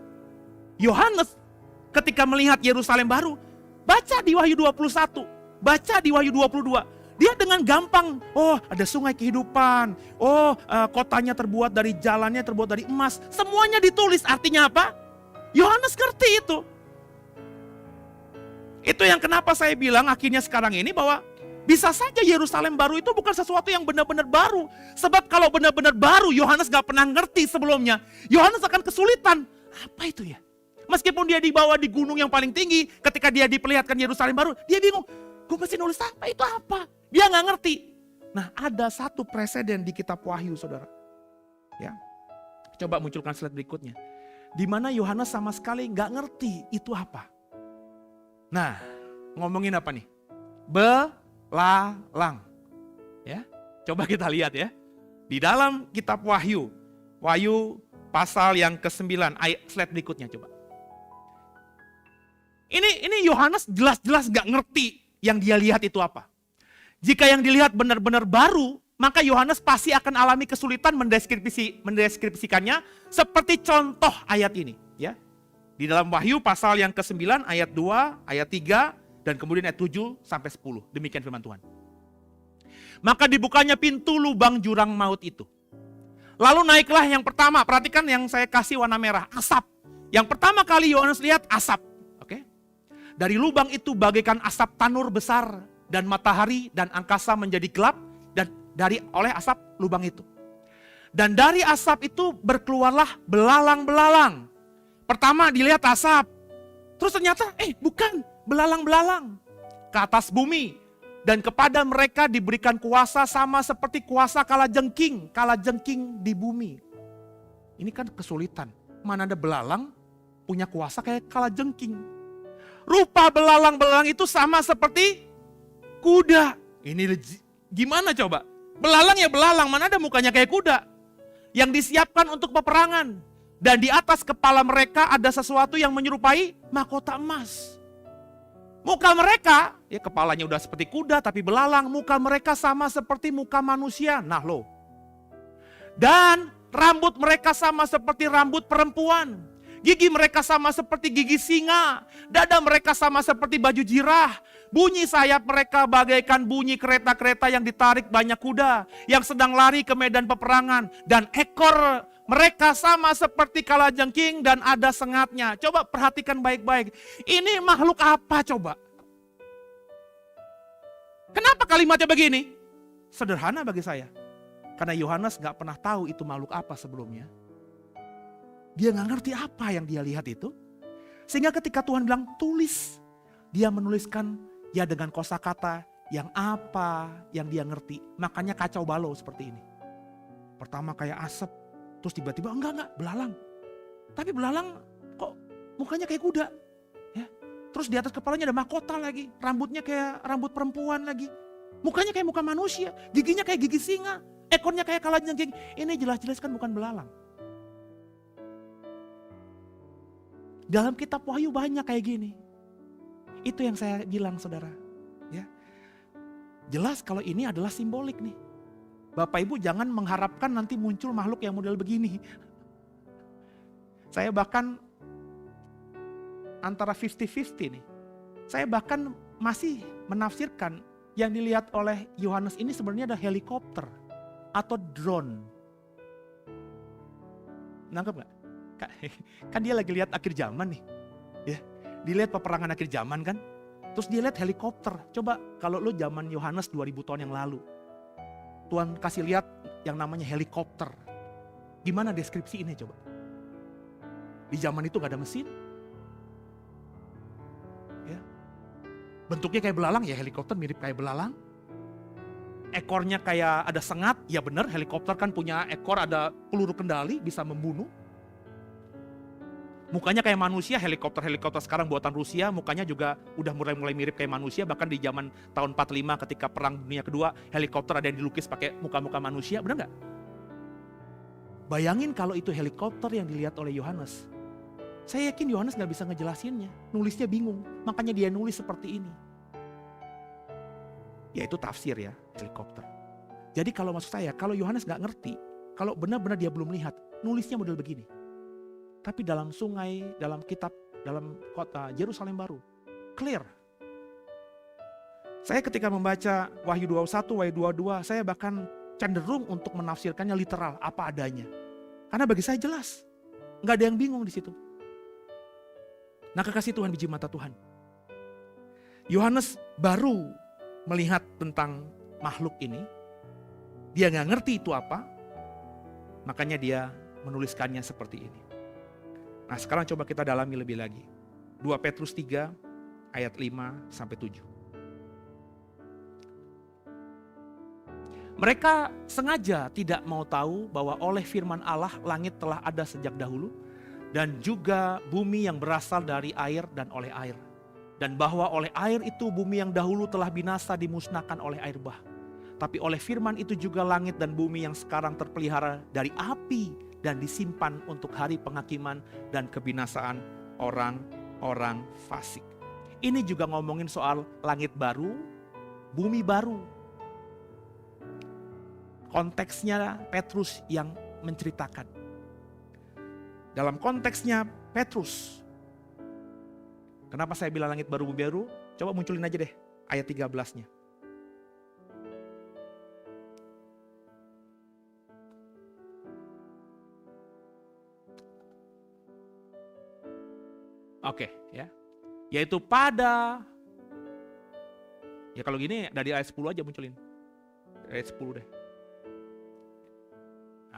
Yohanes ketika melihat Yerusalem baru, baca di Wahyu 21, baca di Wahyu 22. Dia dengan gampang, oh ada sungai kehidupan, oh kotanya terbuat dari jalannya, terbuat dari emas. Semuanya ditulis, artinya apa? Yohanes ngerti itu. Itu yang kenapa saya bilang akhirnya sekarang ini bahwa bisa saja Yerusalem baru itu bukan sesuatu yang benar-benar baru. Sebab kalau benar-benar baru, Yohanes gak pernah ngerti sebelumnya. Yohanes akan kesulitan, apa itu ya? Meskipun dia dibawa di gunung yang paling tinggi, ketika dia diperlihatkan Yerusalem baru, dia bingung, gue mesti nulis apa, itu apa? Dia gak ngerti. Nah ada satu presiden di kitab Wahyu saudara. Ya, coba munculkan slide berikutnya. Di mana Yohanes sama sekali gak ngerti itu apa. Nah ngomongin apa nih? Belalang. Ya, coba kita lihat ya. Di dalam kitab Wahyu, Wahyu pasal yang ke-9, slide berikutnya coba. Ini Yohanes jelas-jelas gak ngerti yang dia lihat itu apa. Jika yang dilihat benar-benar baru, maka Yohanes pasti akan alami kesulitan mendeskripsikannya seperti contoh ayat ini. Ya. Di dalam Wahyu pasal yang ke-9 ayat 2, ayat 3, dan kemudian ayat 7 sampai 10. Demikian firman Tuhan. Maka dibukanya pintu lubang jurang maut itu. Lalu naiklah yang pertama, perhatikan yang saya kasih warna merah, asap. Yang pertama kali Yohanes lihat asap. Oke. Dari lubang itu bagaikan asap tanur besar dan matahari dan angkasa menjadi gelap dan oleh asap lubang itu. Dan dari asap itu berkeluarlah belalang-belalang. Pertama dilihat asap. Terus ternyata bukan belalang-belalang ke atas bumi. Dan kepada mereka diberikan kuasa sama seperti kuasa kalajengking di bumi. Ini kan kesulitan. Mana ada belalang punya kuasa kayak kalajengking. Rupa belalang-belalang itu sama seperti kuda. Ini gimana coba? Belalang ya belalang, mana ada mukanya kayak kuda. Yang disiapkan untuk peperangan. Dan di atas kepala mereka ada sesuatu yang menyerupai mahkota emas. Muka mereka, ya kepalanya udah seperti kuda tapi belalang. Muka mereka sama seperti muka manusia. Nah loh. Dan rambut mereka sama seperti rambut perempuan. Gigi mereka sama seperti gigi singa. Dada mereka sama seperti baju jirah. Bunyi sayap mereka bagaikan bunyi kereta-kereta yang ditarik banyak kuda. Yang sedang lari ke medan peperangan. Dan ekor mereka sama seperti kalajengking dan ada sengatnya. Coba perhatikan baik-baik. Ini makhluk apa coba? Kenapa kalimatnya begini? Sederhana bagi saya. Karena Yohanes gak pernah tahu itu makhluk apa sebelumnya. Dia gak ngerti apa yang dia lihat itu. Sehingga ketika Tuhan bilang tulis, dia menuliskan ya dengan kosakata yang apa yang dia ngerti. Makanya kacau balau seperti ini. Pertama kayak asap, terus tiba-tiba enggak, belalang. Tapi belalang kok mukanya kayak kuda. Ya. Terus di atas kepalanya ada mahkota lagi, rambutnya kayak rambut perempuan lagi. Mukanya kayak muka manusia, giginya kayak gigi singa, ekornya kayak kalajengking. Ini jelas-jelas kan bukan belalang. Dalam kitab Wahyu banyak kayak gini. Itu yang saya bilang saudara. Ya. Jelas kalau ini adalah simbolik nih. Bapak Ibu jangan mengharapkan nanti muncul makhluk yang model begini. Saya bahkan antara 50-50 nih. Saya bahkan masih menafsirkan yang dilihat oleh Yohanes ini sebenarnya ada helikopter atau drone. Nangkep gak? Kan dia lagi lihat akhir zaman nih. Ya, dilihat peperangan akhir zaman kan. Terus dia lihat helikopter. Coba kalau lo zaman Yohanes 2000 tahun yang lalu. Tuhan kasih lihat yang namanya helikopter. Gimana deskripsi ini coba? Di zaman itu gak ada mesin. Ya. Bentuknya kayak belalang, ya helikopter mirip kayak belalang. Ekornya kayak ada sengat, ya benar helikopter kan punya ekor, ada peluru kendali, bisa membunuh. Mukanya kayak manusia, helikopter sekarang buatan Rusia, mukanya juga udah mulai mirip kayak manusia. Bahkan di zaman tahun 45 ketika Perang Dunia Kedua, helikopter ada yang dilukis pakai muka-muka manusia, benar nggak? Bayangin kalau itu helikopter yang dilihat oleh Yohanes. Saya yakin Yohanes nggak bisa ngejelasinnya, nulisnya bingung, makanya dia nulis seperti ini. Yaitu tafsir ya, helikopter. Jadi kalau maksud saya, kalau Yohanes nggak ngerti, kalau benar-benar dia belum lihat, nulisnya model begini. Tapi dalam sungai, dalam kitab, dalam kota Yerusalem baru, clear. Saya ketika membaca Wahyu 21, Wahyu 22, saya bahkan cenderung untuk menafsirkannya literal, apa adanya. Karena bagi saya jelas, nggak ada yang bingung di situ. Nah, kekasih Tuhan, biji mata Tuhan. Yohanes baru melihat tentang makhluk ini. Dia nggak ngerti itu apa. Makanya dia menuliskannya seperti ini. Nah, sekarang coba kita dalami lebih lagi. 2 Petrus 3 ayat 5-7. Mereka sengaja tidak mau tahu bahwa oleh firman Allah langit telah ada sejak dahulu. Dan juga bumi yang berasal dari air dan oleh air. Dan bahwa oleh air itu bumi yang dahulu telah binasa dimusnahkan oleh air bah. Tapi oleh firman itu juga langit dan bumi yang sekarang terpelihara dari api dan disimpan untuk hari penghakiman dan kebinasaan orang-orang fasik. Ini juga ngomongin soal langit baru, bumi baru. Konteksnya Petrus yang menceritakan. Dalam konteksnya Petrus. Kenapa saya bilang langit baru bumi baru? Coba munculin aja deh ayat 13-nya. Oke, ya. Yaitu pada, ya kalau gini dari ayat 10 aja munculin. Ayat 10 deh.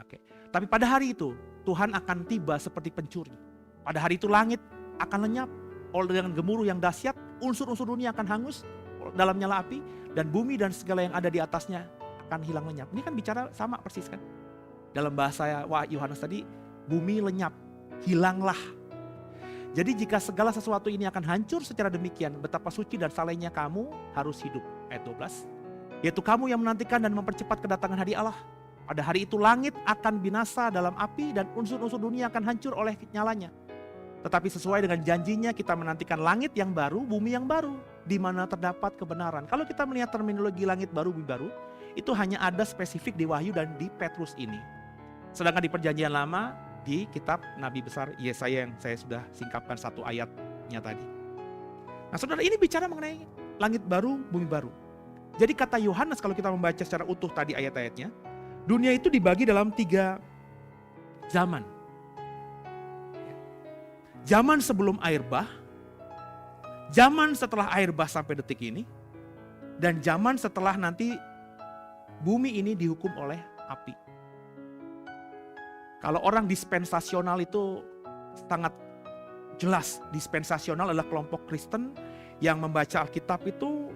Oke. Tapi pada hari itu Tuhan akan tiba seperti pencuri. Pada hari itu langit akan lenyap oleh dengan gemuruh yang dahsyat, unsur-unsur dunia akan hangus dalam nyala api, dan bumi dan segala yang ada di atasnya akan hilang lenyap. Ini kan bicara sama persis kan. Dalam bahasa Yohanes tadi, bumi lenyap, hilanglah. Jadi jika segala sesuatu ini akan hancur secara demikian, betapa suci dan salehnya kamu harus hidup. Ayat 12. Yaitu kamu yang menantikan dan mempercepat kedatangan hari Allah. Pada hari itu langit akan binasa dalam api dan unsur-unsur dunia akan hancur oleh nyalanya. Tetapi sesuai dengan janjinya kita menantikan langit yang baru, bumi yang baru, di mana terdapat kebenaran. Kalau kita melihat terminologi langit baru, bumi baru, itu hanya ada spesifik di Wahyu dan di Petrus ini. Sedangkan di Perjanjian Lama, di kitab Nabi besar Yesaya yang saya sudah singkapkan satu ayatnya tadi. Nah saudara, ini bicara mengenai langit baru, bumi baru. Jadi kata Yohanes kalau kita membaca secara utuh tadi ayat-ayatnya, dunia itu dibagi dalam 3 zaman. Zaman sebelum air bah, zaman setelah air bah sampai detik ini, dan zaman setelah nanti bumi ini dihukum oleh api. Kalau orang dispensasional itu sangat jelas, dispensasional adalah kelompok Kristen yang membaca Alkitab itu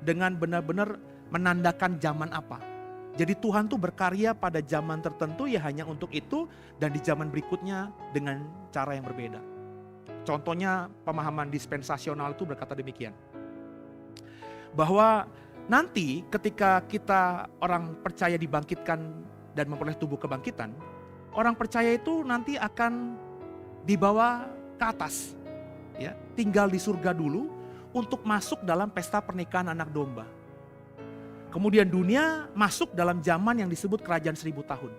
dengan benar-benar menandakan zaman apa. Jadi Tuhan tuh berkarya pada zaman tertentu ya hanya untuk itu, dan di zaman berikutnya dengan cara yang berbeda. Contohnya pemahaman dispensasional itu berkata demikian. Bahwa nanti ketika kita orang percaya dibangkitkan dan memperoleh tubuh kebangkitan, orang percaya itu nanti akan dibawa ke atas. Ya, tinggal di surga dulu untuk masuk dalam pesta pernikahan anak domba. Kemudian dunia masuk dalam zaman yang disebut kerajaan 1000 tahun.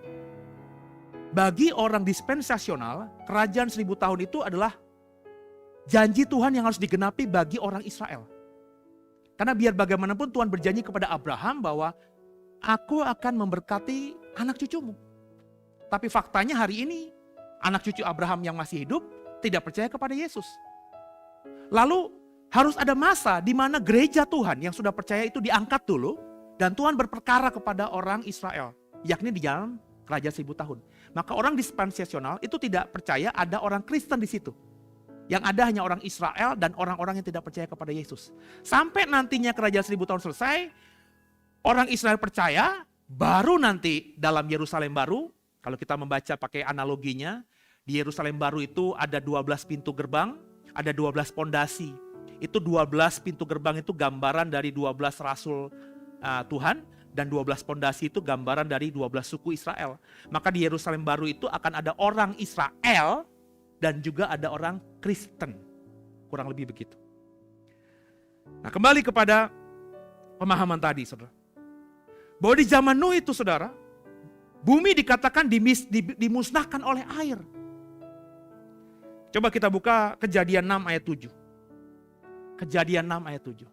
Bagi orang dispensasional, kerajaan 1000 tahun itu adalah janji Tuhan yang harus digenapi bagi orang Israel. Karena biar bagaimanapun Tuhan berjanji kepada Abraham bahwa aku akan memberkati anak cucumu. Tapi faktanya hari ini anak cucu Abraham yang masih hidup tidak percaya kepada Yesus. Lalu harus ada masa di mana gereja Tuhan yang sudah percaya itu diangkat dulu. Dan Tuhan berperkara kepada orang Israel, yakni di dalam kerajaan 1000 tahun. Maka orang dispensasional itu tidak percaya ada orang Kristen di situ. Yang ada hanya orang Israel dan orang-orang yang tidak percaya kepada Yesus. Sampai nantinya kerajaan 1000 tahun selesai, orang Israel percaya, baru nanti dalam Yerusalem baru, kalau kita membaca pakai analoginya, di Yerusalem baru itu ada 12 pintu gerbang, ada 12 pondasi. Itu 12 pintu gerbang itu gambaran dari 12 rasul Tuhan, dan 12 pondasi itu gambaran dari 12 suku Israel. Maka di Yerusalem baru itu akan ada orang Israel dan juga ada orang Kristen. Kurang lebih begitu. Nah, kembali kepada pemahaman tadi, saudara. Bahwa di zaman Nuh itu, saudara, bumi dikatakan dimusnahkan oleh air. Coba kita buka Kejadian 6 ayat 7. Kejadian 6 ayat 7.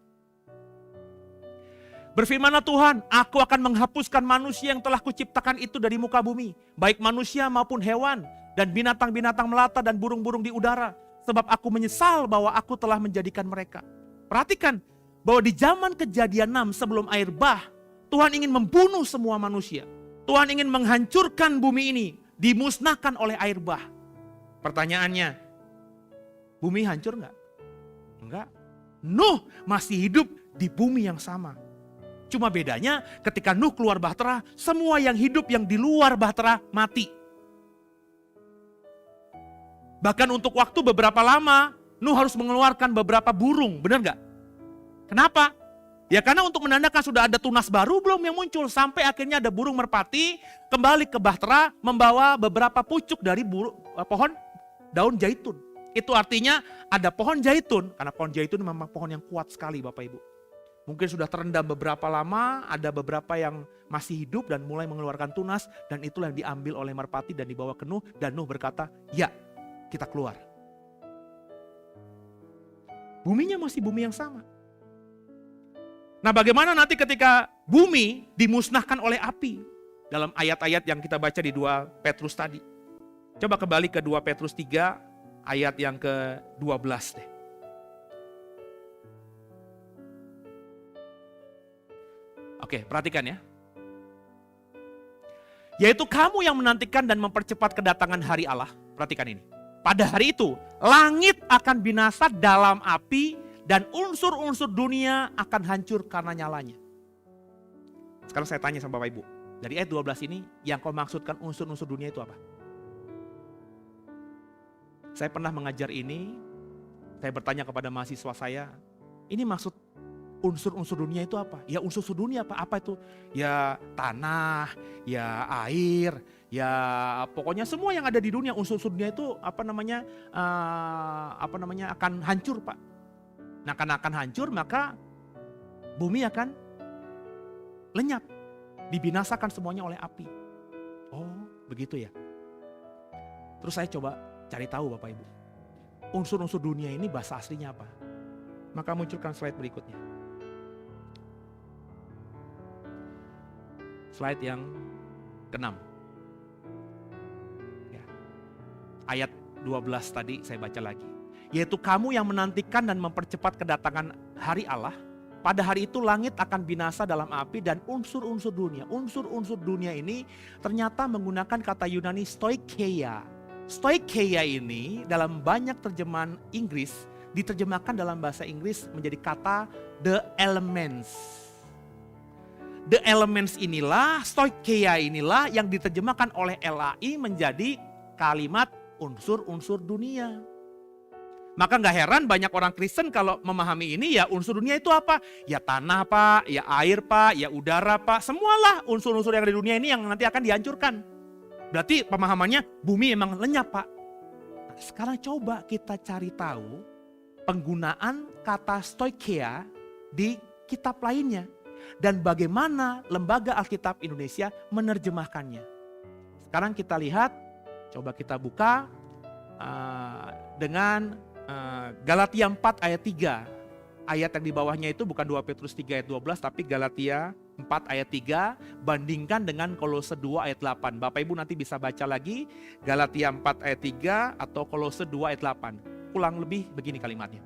Berfirmanlah Tuhan, aku akan menghapuskan manusia yang telah kuciptakan itu dari muka bumi, baik manusia maupun hewan, dan binatang-binatang melata dan burung-burung di udara, sebab aku menyesal bahwa aku telah menjadikan mereka. Perhatikan, bahwa di zaman Kejadian 6 sebelum air bah, Tuhan ingin membunuh semua manusia. Tuhan ingin menghancurkan bumi ini, dimusnahkan oleh air bah. Pertanyaannya, bumi hancur enggak? Enggak. Nuh masih hidup di bumi yang sama. Cuma bedanya ketika Nuh keluar bahtera, semua yang hidup yang di luar bahtera mati. Bahkan untuk waktu beberapa lama, Nuh harus mengeluarkan beberapa burung, benar gak? Kenapa? Ya karena untuk menandakan sudah ada tunas baru belum yang muncul. Sampai akhirnya ada burung merpati kembali ke bahtera membawa beberapa pucuk dari pohon daun zaitun. Itu artinya ada pohon zaitun, karena pohon zaitun memang pohon yang kuat sekali Bapak Ibu. Mungkin sudah terendam beberapa lama, ada beberapa yang masih hidup dan mulai mengeluarkan tunas, dan itulah yang diambil oleh merpati dan dibawa ke Nuh, dan Nuh berkata, ya kita keluar. Buminya masih bumi yang sama. Nah, bagaimana nanti ketika bumi dimusnahkan oleh api? Dalam ayat-ayat yang kita baca di 2 Petrus tadi. Coba kembali ke 2 Petrus 3 ayat yang ke-12 deh. Oke, perhatikan ya. Yaitu kamu yang menantikan dan mempercepat kedatangan hari Allah. Perhatikan ini. Pada hari itu, langit akan binasa dalam api dan unsur-unsur dunia akan hancur karena nyalanya. Sekarang saya tanya sama Bapak Ibu. Dari ayat 12 ini, yang kau maksudkan unsur-unsur dunia itu apa? Saya pernah mengajar ini, saya bertanya kepada mahasiswa saya, ini maksud unsur-unsur dunia itu apa? Ya unsur-unsur dunia apa? Apa itu? Ya tanah, ya air, ya pokoknya semua yang ada di dunia, unsur-unsur dunia itu akan hancur Pak. Nah karena akan hancur maka bumi akan lenyap, dibinasakan semuanya oleh api. Oh begitu ya. Terus saya coba cari tahu Bapak Ibu, unsur-unsur dunia ini bahasa aslinya apa? Maka munculkan slide berikutnya. Slide yang ke-6. Ya. Ayat 12 tadi saya baca lagi. Yaitu kamu yang menantikan dan mempercepat kedatangan hari Allah, Pada hari itu langit akan binasa dalam api dan unsur-unsur dunia. Unsur-unsur dunia ini ternyata menggunakan kata Yunani stoikeia. Stoikeia ini dalam banyak terjemahan Inggris diterjemahkan dalam bahasa Inggris menjadi kata the elements. The elements inilah, stoikeia inilah yang diterjemahkan oleh LAI menjadi kalimat unsur-unsur dunia. Maka gak heran banyak orang Kristen kalau memahami ini, ya unsur dunia itu apa? Ya tanah Pak, ya air Pak, ya udara Pak. Semualah unsur-unsur yang ada di dunia ini yang nanti akan dihancurkan. Berarti pemahamannya bumi emang lenyap Pak. Nah, sekarang coba kita cari tahu penggunaan kata stoikeia di kitab lainnya. Dan bagaimana lembaga Alkitab Indonesia menerjemahkannya. Sekarang kita lihat, coba kita buka dengan Galatia 4 ayat 3. Ayat yang di bawahnya itu bukan 2 Petrus 3 ayat 12 tapi Galatia 4 ayat 3 bandingkan dengan Kolose 2 ayat 8. Bapak Ibu nanti bisa baca lagi Galatia 4 ayat 3 atau Kolose 2 ayat 8. Kurang lebih begini kalimatnya.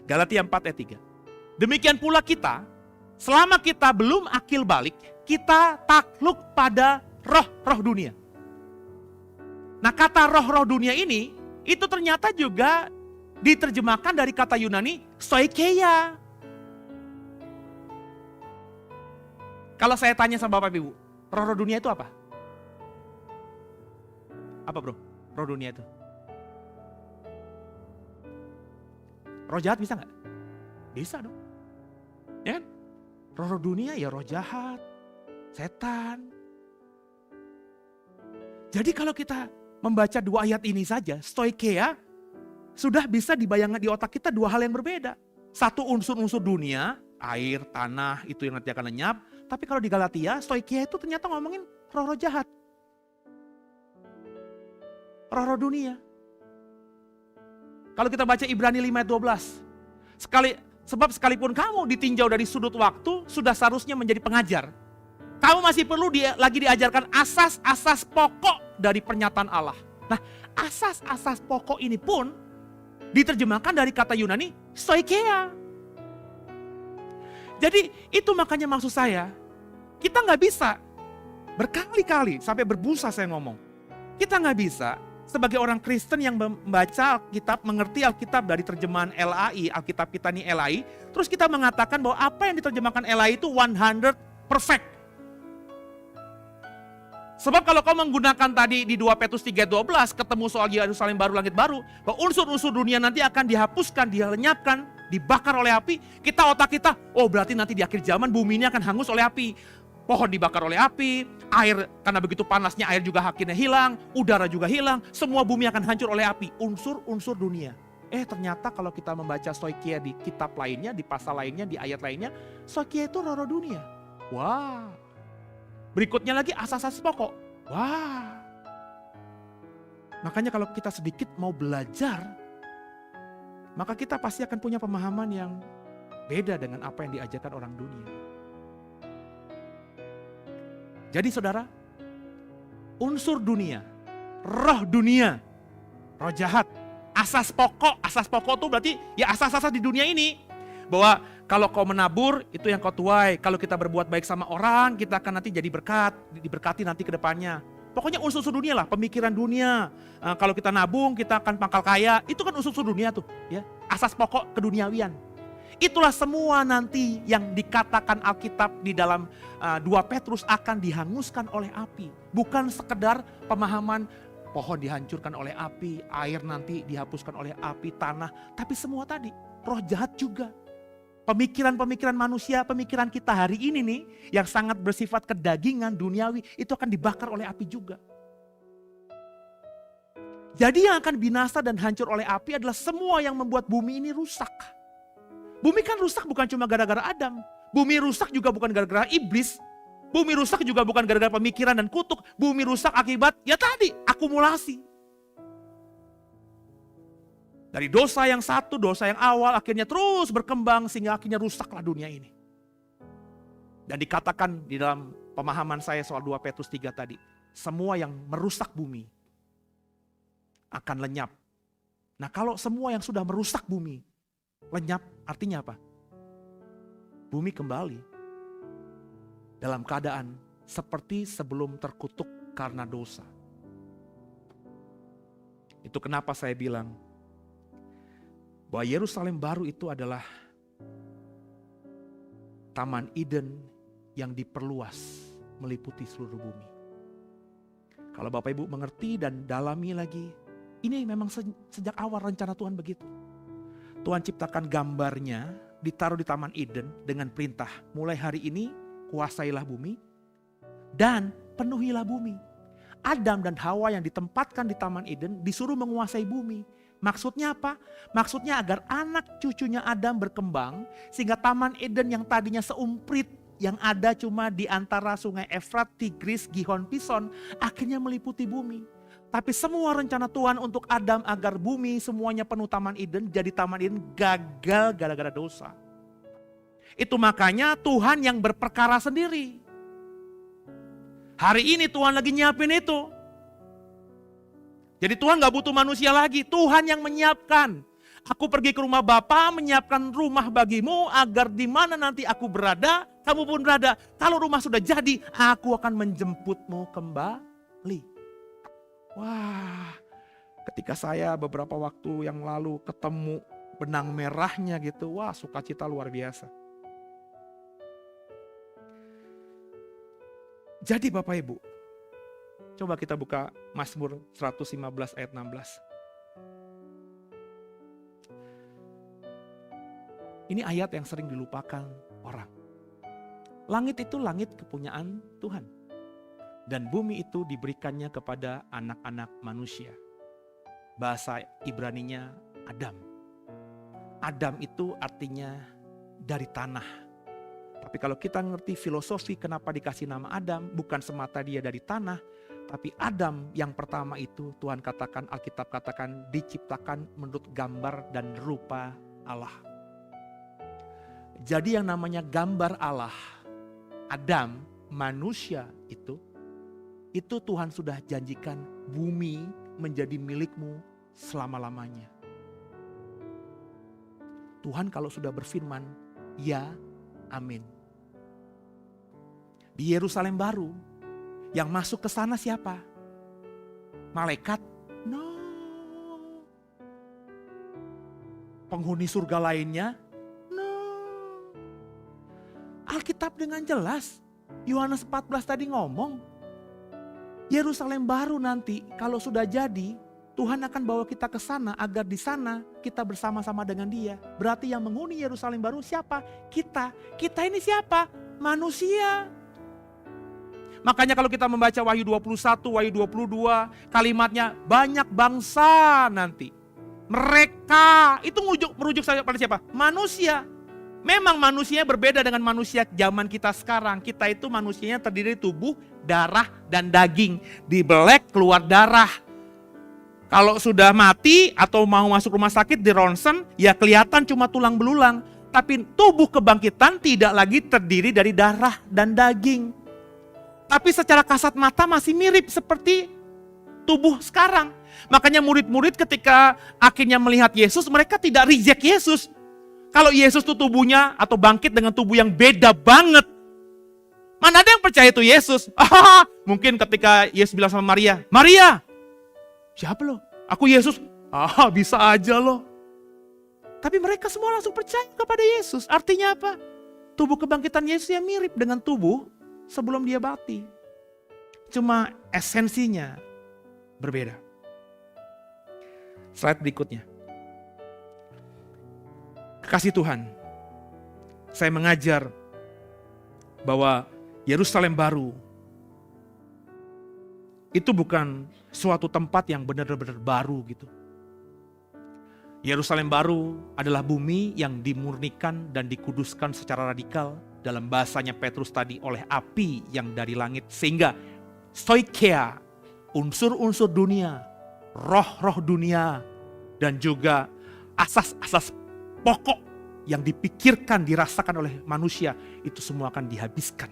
Galatia 4 ayat 3. Demikian pula kita, selama kita belum akil balik, kita takluk pada roh-roh dunia. Nah, kata roh-roh dunia ini itu ternyata juga diterjemahkan dari kata Yunani stoikeia. Kalau saya tanya sama Bapak Ibu, roh-roh dunia itu apa? Apa bro? Roh dunia itu? Roh jahat bisa nggak? Bisa dong. Ya kan? Roh-roh dunia ya roh jahat, setan. Jadi kalau kita membaca dua ayat ini saja, stoikeia, sudah bisa dibayangkan di otak kita dua hal yang berbeda. Satu unsur-unsur dunia, air, tanah, itu yang nanti akan lenyap. Tapi kalau di Galatia, stoikeia itu ternyata ngomongin roh-roh jahat. Roh-roh dunia. Kalau kita baca Ibrani 5 ayat 12. Sebab sekalipun kamu ditinjau dari sudut waktu, sudah seharusnya menjadi pengajar. Kamu masih perlu lagi diajarkan asas-asas pokok dari pernyataan Allah. Nah, asas-asas pokok ini pun diterjemahkan dari kata Yunani stoikeia. Jadi itu makanya maksud saya, kita nggak bisa berkali-kali sampai berbusa saya ngomong. Kita nggak bisa sebagai orang Kristen yang membaca Alkitab, mengerti Alkitab dari terjemahan LAI, Alkitab kita ini LAI, terus kita mengatakan bahwa apa yang diterjemahkan LAI itu 100 perfect. Sebab kalau kau menggunakan tadi di 2 Petrus 3:12 ketemu soal Yerusalem baru langit baru, bahwa unsur-unsur dunia nanti akan dihapuskan, dilenyapkan, dibakar oleh api, otak kita, oh berarti nanti di akhir zaman bumi ini akan hangus oleh api. Pohon dibakar oleh api, air karena begitu panasnya air juga akhirnya hilang, udara juga hilang, semua bumi akan hancur oleh api, unsur-unsur dunia. Ternyata kalau kita membaca stoikeia di kitab lainnya, di pasal lainnya, di ayat lainnya, stoikeia itu roh-roh dunia. Wah. Berikutnya lagi asas-asas pokok. Wah. Makanya kalau kita sedikit mau belajar, maka kita pasti akan punya pemahaman yang beda dengan apa yang diajarkan orang dunia. Jadi saudara, unsur dunia, roh jahat, asas pokok itu berarti ya asas-asas di dunia ini. Bahwa kalau kau menabur itu yang kau tuai, kalau kita berbuat baik sama orang kita akan nanti jadi diberkati nanti ke depannya. Pokoknya unsur-unsur dunia lah, pemikiran dunia. Kalau kita nabung kita akan pangkal kaya, itu kan unsur-unsur dunia tuh, ya. Asas pokok keduniawian. Itulah semua nanti yang dikatakan Alkitab di dalam 2 Petrus akan dihanguskan oleh api. Bukan sekedar pemahaman pohon dihancurkan oleh api, air nanti dihapuskan oleh api, tanah. Tapi semua tadi, roh jahat juga. Pemikiran-pemikiran manusia, pemikiran kita hari ini nih, yang sangat bersifat kedagingan, duniawi, itu akan dibakar oleh api juga. Jadi yang akan binasa dan hancur oleh api adalah semua yang membuat bumi ini rusak. Bumi kan rusak bukan cuma gara-gara Adam. Bumi rusak juga bukan gara-gara iblis. Bumi rusak juga bukan gara-gara pemikiran dan kutuk. Bumi rusak akibat, ya tadi, akumulasi. Dari dosa yang satu, dosa yang awal, akhirnya terus berkembang sehingga akhirnya rusaklah dunia ini. Dan dikatakan di dalam pemahaman saya soal 2 Petrus 3 tadi, semua yang merusak bumi akan lenyap. Nah kalau semua yang sudah merusak bumi lenyap, artinya apa? bumi kembali dalam keadaan seperti sebelum terkutuk karena dosa. Itu kenapa saya bilang bahwa Yerusalem baru itu adalah Taman Eden yang diperluas meliputi seluruh bumi. Kalau Bapak Ibu mengerti dan dalami lagi, ini memang sejak awal rencana Tuhan begitu. Tuhan ciptakan gambarnya, ditaruh di Taman Eden dengan perintah, mulai hari ini kuasailah bumi dan penuhilah bumi. Adam dan Hawa yang ditempatkan di Taman Eden disuruh menguasai bumi. Maksudnya apa? Maksudnya agar anak cucunya Adam berkembang sehingga Taman Eden yang tadinya seumprit yang ada cuma di antara sungai Efrat, Tigris, Gihon, Pison akhirnya meliputi bumi. Tapi semua rencana Tuhan untuk Adam agar bumi semuanya penuh Taman Eden, jadi Taman Eden gagal gara-gara dosa. Itu makanya Tuhan yang berperkara sendiri. Hari ini Tuhan lagi nyiapin itu. Jadi Tuhan gak butuh manusia lagi, Tuhan yang menyiapkan. Aku pergi ke rumah Bapa menyiapkan rumah bagimu agar di mana nanti aku berada, kamu pun berada. Kalau rumah sudah jadi, aku akan menjemputmu kembali. Wah, ketika saya beberapa waktu yang lalu ketemu benang merahnya gitu, wah sukacita luar biasa. Jadi Bapak Ibu, coba kita buka Mazmur 115 ayat 16. Ini ayat yang sering dilupakan orang. Langit itu langit kepunyaan Tuhan. Dan bumi itu diberikannya kepada anak-anak manusia. Bahasa Ibraninya Adam. Adam itu artinya dari tanah. Tapi kalau kita ngerti filosofi kenapa dikasih nama Adam, bukan semata dia dari tanah, tapi Adam yang pertama itu Tuhan katakan, Alkitab katakan diciptakan menurut gambar dan rupa Allah. Jadi yang namanya gambar Allah, Adam, manusia itu Tuhan sudah janjikan bumi menjadi milikmu selama-lamanya. Tuhan kalau sudah berfirman, ya, amin. Di Yerusalem baru, yang masuk ke sana siapa? Malaikat? No. Penghuni surga lainnya? No. Alkitab dengan jelas, Yohanes 14 tadi ngomong, Yerusalem baru nanti kalau sudah jadi, Tuhan akan bawa kita ke sana agar di sana kita bersama-sama dengan Dia. Berarti yang menghuni Yerusalem baru siapa? Kita. Kita ini siapa? Manusia. Makanya kalau kita membaca Wahyu 21, Wahyu 22, kalimatnya banyak bangsa nanti. Mereka itu merujuk pada siapa? Manusia. Memang manusianya berbeda dengan manusia zaman kita sekarang. Kita itu manusianya terdiri dari tubuh, darah, dan daging. Dibelek keluar darah. Kalau sudah mati atau mau masuk rumah sakit di ronsen, ya kelihatan cuma tulang belulang. Tapi tubuh kebangkitan tidak lagi terdiri dari darah dan daging. Tapi secara kasat mata masih mirip seperti tubuh sekarang. Makanya murid-murid ketika akhirnya melihat Yesus, mereka tidak reject Yesus. Kalau Yesus itu tubuhnya atau bangkit dengan tubuh yang beda banget. Mana ada yang percaya itu Yesus? Mungkin ketika Yesus bilang sama Maria, Maria, siapa lo? Aku Yesus. Bisa aja lo. Tapi mereka semua langsung percaya kepada Yesus. Artinya apa? Tubuh kebangkitan Yesus yang mirip dengan tubuh sebelum dia mati. Cuma esensinya berbeda. Slide berikutnya. Kasih Tuhan, saya mengajar bahwa Yerusalem baru itu bukan suatu tempat yang benar-benar baru gitu. Yerusalem baru adalah bumi yang dimurnikan dan dikuduskan secara radikal dalam bahasanya Petrus tadi oleh api yang dari langit. Sehingga stoikia, unsur-unsur dunia, roh-roh dunia, dan juga asas-asas pokok yang dipikirkan, dirasakan oleh manusia, itu semua akan dihabiskan.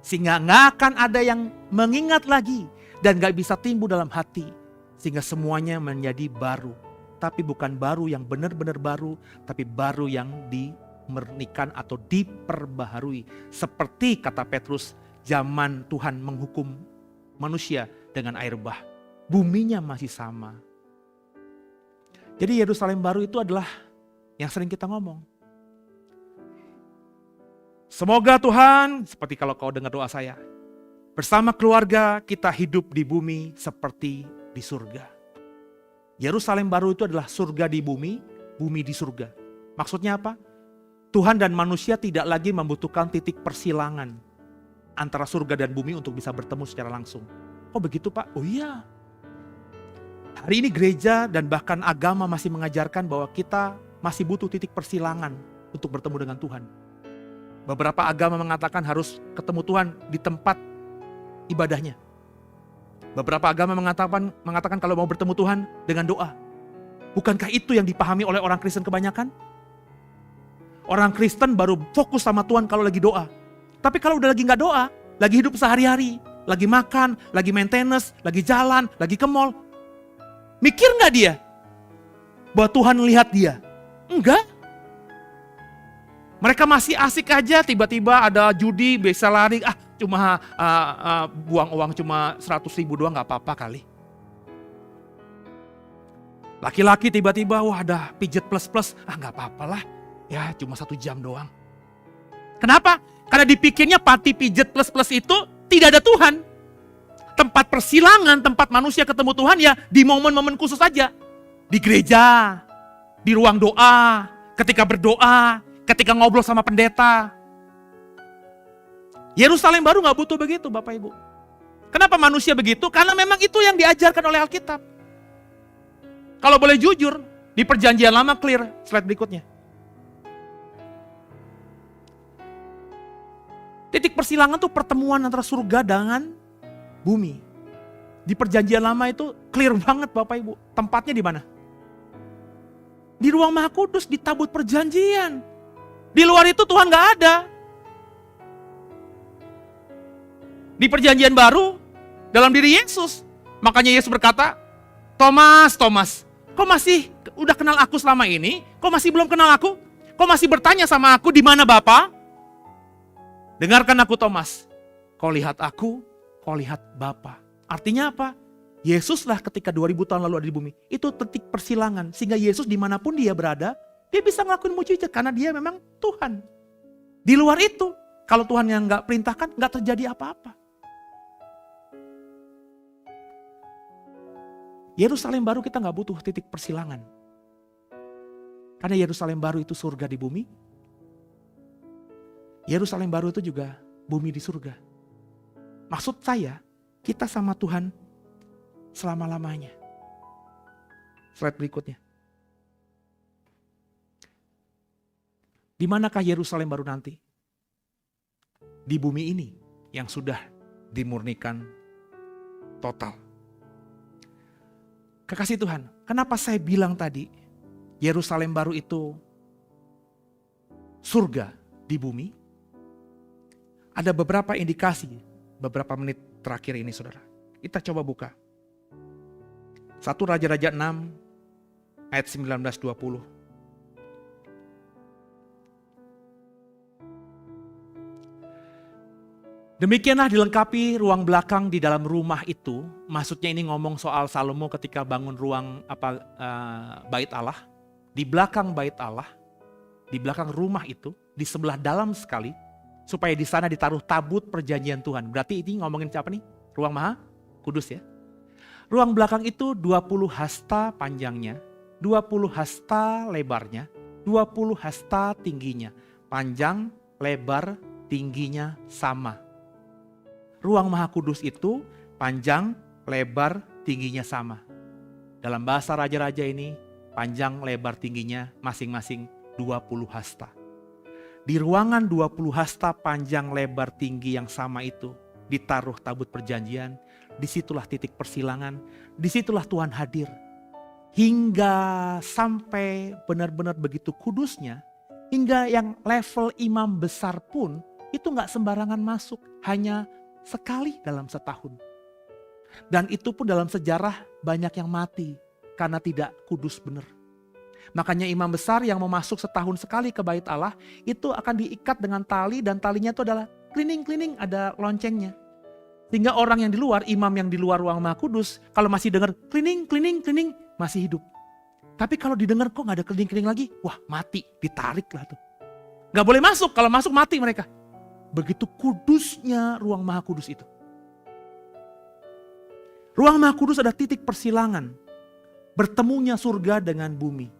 Sehingga nggak akan ada yang mengingat lagi dan nggak bisa timbul dalam hati. Sehingga semuanya menjadi baru. Tapi bukan baru yang benar-benar baru, tapi baru yang dimurnikan atau diperbaharui. Seperti kata Petrus, zaman Tuhan menghukum manusia dengan air bah. Buminya masih sama. Jadi Yerusalem baru itu adalah yang sering kita ngomong. Semoga Tuhan, seperti kalau kau dengar doa saya, bersama keluarga kita hidup di bumi seperti di surga. Yerusalem baru itu adalah surga di bumi, bumi di surga. Maksudnya apa? Tuhan dan manusia tidak lagi membutuhkan titik persilangan antara surga dan bumi untuk bisa bertemu secara langsung. Oh begitu Pak? Oh iya. Hari ini gereja dan bahkan agama masih mengajarkan bahwa kita masih butuh titik persilangan untuk bertemu dengan Tuhan. Beberapa agama mengatakan harus ketemu Tuhan di tempat ibadahnya. Beberapa agama mengatakan kalau mau bertemu Tuhan dengan doa. Bukankah itu yang dipahami oleh orang Kristen kebanyakan? Orang Kristen baru fokus sama Tuhan kalau lagi doa. Tapi kalau udah lagi gak doa, lagi hidup sehari-hari, lagi makan, lagi maintenance, lagi jalan, lagi ke mall. Mikir gak dia bahwa Tuhan lihat dia? Enggak. Mereka masih asik aja, tiba-tiba ada judi, bisa lari, cuma buang uang cuma 100.000 doang gak apa-apa kali. Laki-laki tiba-tiba, wah ada pijet plus-plus, gak apa-apa lah, ya cuma 1 jam doang. Kenapa? Karena dipikirnya pati pijet plus-plus itu tidak ada Tuhan. Tempat persilangan, tempat manusia ketemu Tuhan ya di momen-momen khusus saja. Di gereja, di ruang doa, ketika berdoa, ketika ngobrol sama pendeta. Yerusalem baru gak butuh begitu Bapak Ibu. Kenapa manusia begitu? Karena memang itu yang diajarkan oleh Alkitab. Kalau boleh jujur, di perjanjian lama clear, slide berikutnya. Titik persilangan itu pertemuan antara surga dengan bumi. Di perjanjian lama itu clear banget Bapak Ibu. Tempatnya di mana? Di ruang Maha Kudus, di tabut perjanjian. Di luar itu Tuhan gak ada. Di perjanjian baru, dalam diri Yesus. Makanya Yesus berkata, Thomas, kau masih udah kenal aku selama ini? Kau masih belum kenal aku? Kau masih bertanya sama aku di mana Bapa? Dengarkan aku Thomas. Kau lihat aku, kau lihat Bapa. Artinya apa? Yesuslah ketika 2000 tahun lalu ada di bumi. Itu titik persilangan. Sehingga Yesus dimanapun dia berada, dia bisa ngelakuin mujizat karena dia memang Tuhan. Di luar itu, kalau Tuhan yang gak perintahkan, gak terjadi apa-apa. Yerusalem baru kita gak butuh titik persilangan. Karena Yerusalem baru itu surga di bumi. Yerusalem baru itu juga bumi di surga. Maksud saya, kita sama Tuhan selama-lamanya. Slide berikutnya. Di manakah Yerusalem baru nanti? Di bumi ini yang sudah dimurnikan total. Kekasih Tuhan, kenapa saya bilang tadi Yerusalem baru itu surga di bumi? Ada beberapa indikasi, beberapa menit terakhir ini saudara. Kita coba buka. 1 Raja-Raja 6 ayat 19-20. Demikianlah dilengkapi ruang belakang di dalam rumah itu. Maksudnya ini ngomong soal Salomo ketika bangun ruang bait Allah. Di belakang bait Allah, di belakang rumah itu, di sebelah dalam sekali, supaya di sana ditaruh tabut perjanjian Tuhan. Berarti ini ngomongin siapa nih? Ruang Maha Kudus ya. Ruang belakang itu 20 hasta panjangnya, 20 hasta lebarnya, 20 hasta tingginya. Panjang, lebar, tingginya sama. Ruang Maha Kudus itu panjang, lebar, tingginya sama. Dalam bahasa raja-raja ini, panjang, lebar, tingginya masing-masing 20 hasta. Di ruangan 20 hasta panjang, lebar, tinggi yang sama itu, ditaruh tabut perjanjian, disitulah titik persilangan, disitulah Tuhan hadir. Hingga sampai benar-benar begitu kudusnya, hingga yang level imam besar pun, itu gak sembarangan masuk, hanya sekali dalam setahun. Dan itu pun dalam sejarah banyak yang mati karena tidak kudus benar. Makanya imam besar yang mau masuk setahun sekali ke bait Allah, itu akan diikat dengan tali dan talinya itu adalah keliling-keliling, ada loncengnya. Sehingga orang yang di luar, imam yang di luar ruang Maha Kudus, kalau masih dengar keliling, masih hidup. Tapi kalau didengar kok gak ada keliling-keliling lagi, wah mati, ditarik lah tuh. Gak boleh masuk, kalau masuk mati mereka. Begitu kudusnya ruang Maha Kudus itu. Ruang Maha Kudus ada titik persilangan. Bertemunya surga dengan bumi.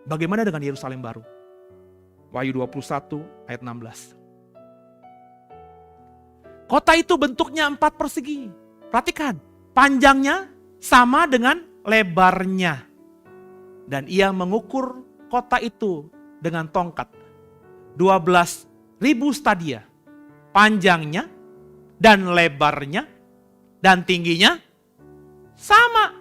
Bagaimana dengan Yerusalem baru? Wahyu 21 ayat 16. Kota itu bentuknya 4 persegi. Perhatikan, panjangnya sama dengan lebarnya. Dan ia mengukur kota itu dengan tongkat. 12.000 stadia. Panjangnya dan lebarnya dan tingginya sama.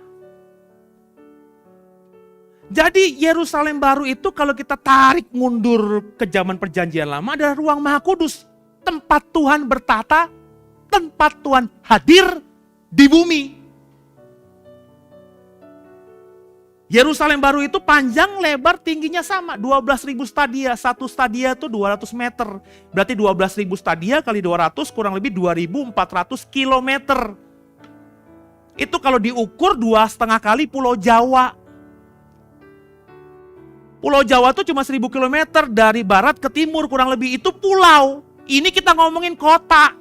Jadi Yerusalem baru itu kalau kita tarik mundur ke zaman perjanjian lama adalah ruang Maha Kudus. Tempat Tuhan bertata, tempat Tuhan hadir di bumi. Yerusalem baru itu panjang, lebar, tingginya sama. 12.000 stadia, satu stadia itu 200 meter. Berarti 12.000 stadia kali 200 kurang lebih 2.400 kilometer. Itu kalau diukur 2,5 kali Pulau Jawa. Pulau Jawa itu cuma 1.000 kilometer dari barat ke timur kurang lebih, itu pulau. Ini kita ngomongin kota.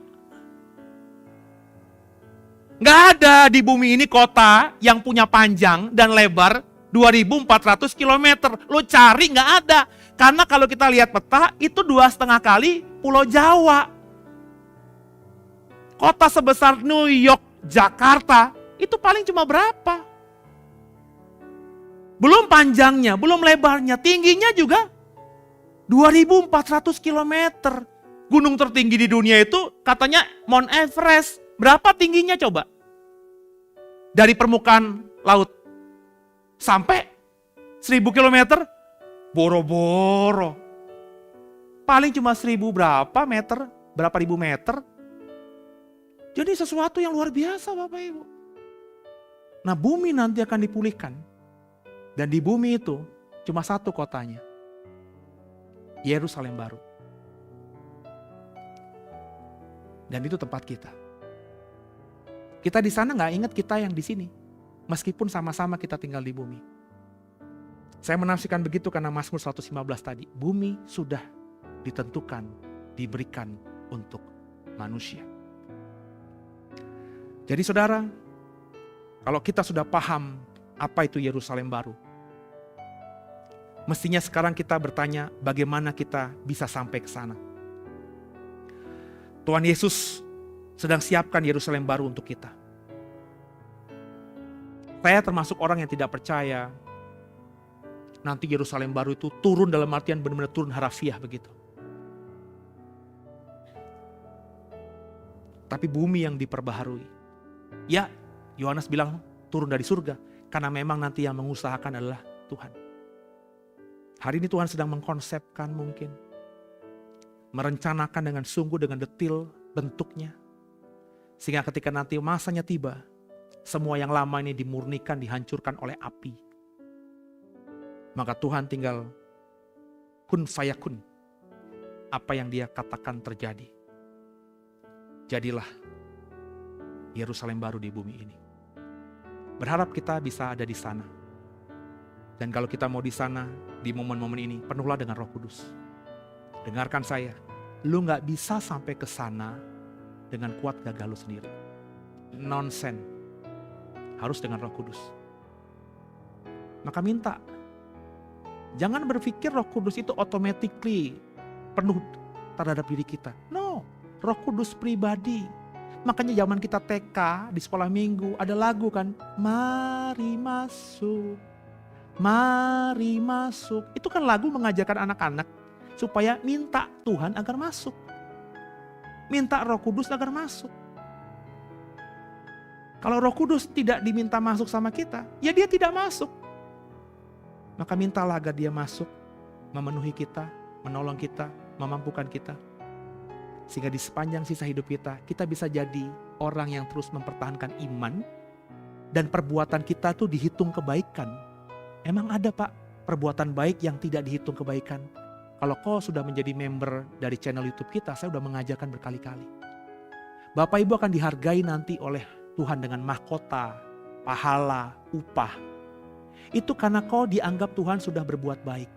Nggak ada di bumi ini kota yang punya panjang dan lebar 2.400 kilometer. Lo cari nggak ada. Karena kalau kita lihat peta itu 2,5 kali Pulau Jawa. Kota sebesar New York, Jakarta itu paling cuma berapa? Belum panjangnya, belum lebarnya, tingginya juga 2.400 kilometer. Gunung tertinggi di dunia itu katanya Mount Everest. Berapa tingginya coba? Dari permukaan laut sampai 1.000 kilometer, boro-boro. Paling cuma 1.000 berapa meter, berapa ribu meter. Jadi sesuatu yang luar biasa Bapak Ibu. Nah bumi nanti akan dipulihkan. Dan di bumi itu cuma satu kotanya. Yerusalem baru. Dan itu tempat kita. Kita di sana nggak ingat kita yang di sini. Meskipun sama-sama kita tinggal di bumi. Saya menafsirkan begitu karena Mazmur 115 tadi. Bumi sudah ditentukan, diberikan untuk manusia. Jadi saudara, kalau kita sudah paham apa itu Yerusalem baru, mestinya sekarang kita bertanya bagaimana kita bisa sampai ke sana. Tuhan Yesus sedang siapkan Yerusalem baru untuk kita. Saya termasuk orang yang tidak percaya nanti Yerusalem baru itu turun dalam artian benar-benar turun harafiah begitu. Tapi bumi yang diperbaharui. Ya, Yohanes bilang turun dari surga karena memang nanti yang mengusahakan adalah Tuhan. Hari ini Tuhan sedang mengkonsepkan mungkin, merencanakan dengan sungguh, dengan detil bentuknya. Sehingga ketika nanti masanya tiba, semua yang lama ini dimurnikan, dihancurkan oleh api. Maka Tuhan tinggal kun fayakun. Apa yang dia katakan terjadi. Jadilah Yerusalem baru di bumi ini. Berharap kita bisa ada di sana. Dan kalau kita mau di sana, di momen-momen ini, penuhlah dengan Roh Kudus. Dengarkan saya, lu gak bisa sampai ke sana dengan kuat gagah lu sendiri. Nonsen. Harus dengan Roh Kudus. Maka minta. Jangan berpikir Roh Kudus itu automatically penuh terhadap diri kita. No, Roh Kudus pribadi. Makanya zaman kita TK di sekolah minggu ada lagu kan. Mari masuk. Mari masuk. Itu kan lagu mengajarkan anak-anak supaya minta Tuhan agar masuk. Minta Roh Kudus agar masuk. Kalau Roh Kudus tidak diminta masuk sama kita, ya dia tidak masuk. Maka mintalah agar dia masuk, memenuhi kita, menolong kita, memampukan kita. Sehingga di sepanjang sisa hidup kita, kita bisa jadi orang yang terus mempertahankan iman. Dan perbuatan kita tuh dihitung kebaikan. Emang ada Pak perbuatan baik yang tidak dihitung kebaikan? Kalau kau sudah menjadi member dari channel YouTube kita, saya sudah mengajarkan berkali-kali. Bapak Ibu akan dihargai nanti oleh Tuhan dengan mahkota, pahala, upah. Itu karena kau dianggap Tuhan sudah berbuat baik.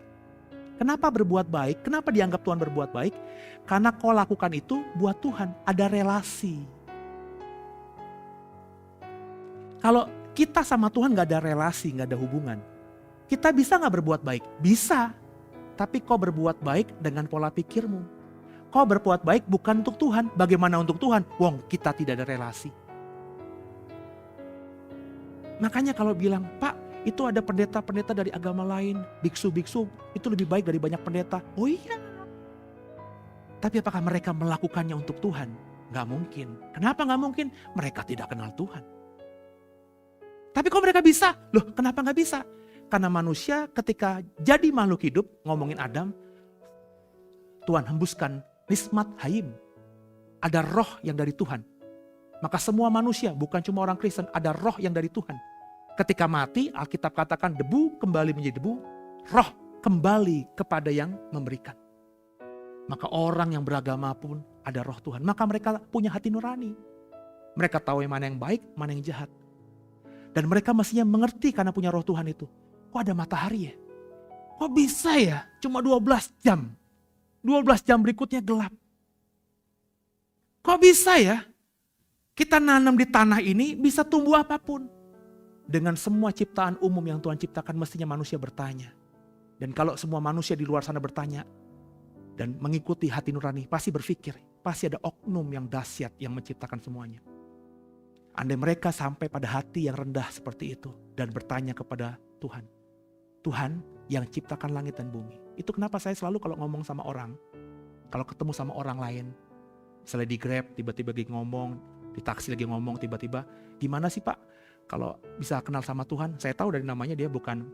Kenapa berbuat baik? Kenapa dianggap Tuhan berbuat baik? Karena kau lakukan itu buat Tuhan, ada relasi. Kalau kita sama Tuhan gak ada relasi, gak ada hubungan. Kita bisa gak berbuat baik? Bisa. Tapi kau berbuat baik dengan pola pikirmu. Kau berbuat baik bukan untuk Tuhan. Bagaimana untuk Tuhan? Wong, kita tidak ada relasi. Makanya kalau bilang, Pak, itu ada pendeta-pendeta dari agama lain, biksu-biksu, itu lebih baik dari banyak pendeta. Oh iya. Tapi apakah mereka melakukannya untuk Tuhan? Gak mungkin. Kenapa gak mungkin? Mereka tidak kenal Tuhan. Tapi kok mereka bisa? Loh, kenapa gak bisa? Karena manusia ketika jadi makhluk hidup, ngomongin Adam, Tuhan hembuskan nismat hayim. Ada roh yang dari Tuhan. Maka semua manusia, bukan cuma orang Kristen, ada roh yang dari Tuhan. Ketika mati, Alkitab katakan debu kembali menjadi debu, roh kembali kepada yang memberikan. Maka orang yang beragama pun ada roh Tuhan. Maka mereka punya hati nurani. Mereka tahu yang mana yang baik, mana yang jahat. Dan mereka mestinya mengerti karena punya roh Tuhan itu. Kok ada matahari ya? Kok bisa ya? Cuma 12 jam. 12 jam berikutnya gelap. Kok bisa ya? Kita nanam di tanah ini bisa tumbuh apapun. Dengan semua ciptaan umum yang Tuhan ciptakan mestinya manusia bertanya. Dan kalau semua manusia di luar sana bertanya dan mengikuti hati nurani, pasti berpikir, pasti ada oknum yang dahsyat yang menciptakan semuanya. Andai mereka sampai pada hati yang rendah seperti itu dan bertanya kepada Tuhan. Tuhan yang ciptakan langit dan bumi. Itu kenapa saya selalu kalau ngomong sama orang, kalau ketemu sama orang lain, misalnya di Grab tiba-tiba lagi ngomong, di taksi lagi ngomong tiba-tiba, gimana sih Pak kalau bisa kenal sama Tuhan? Saya tahu dari namanya dia bukan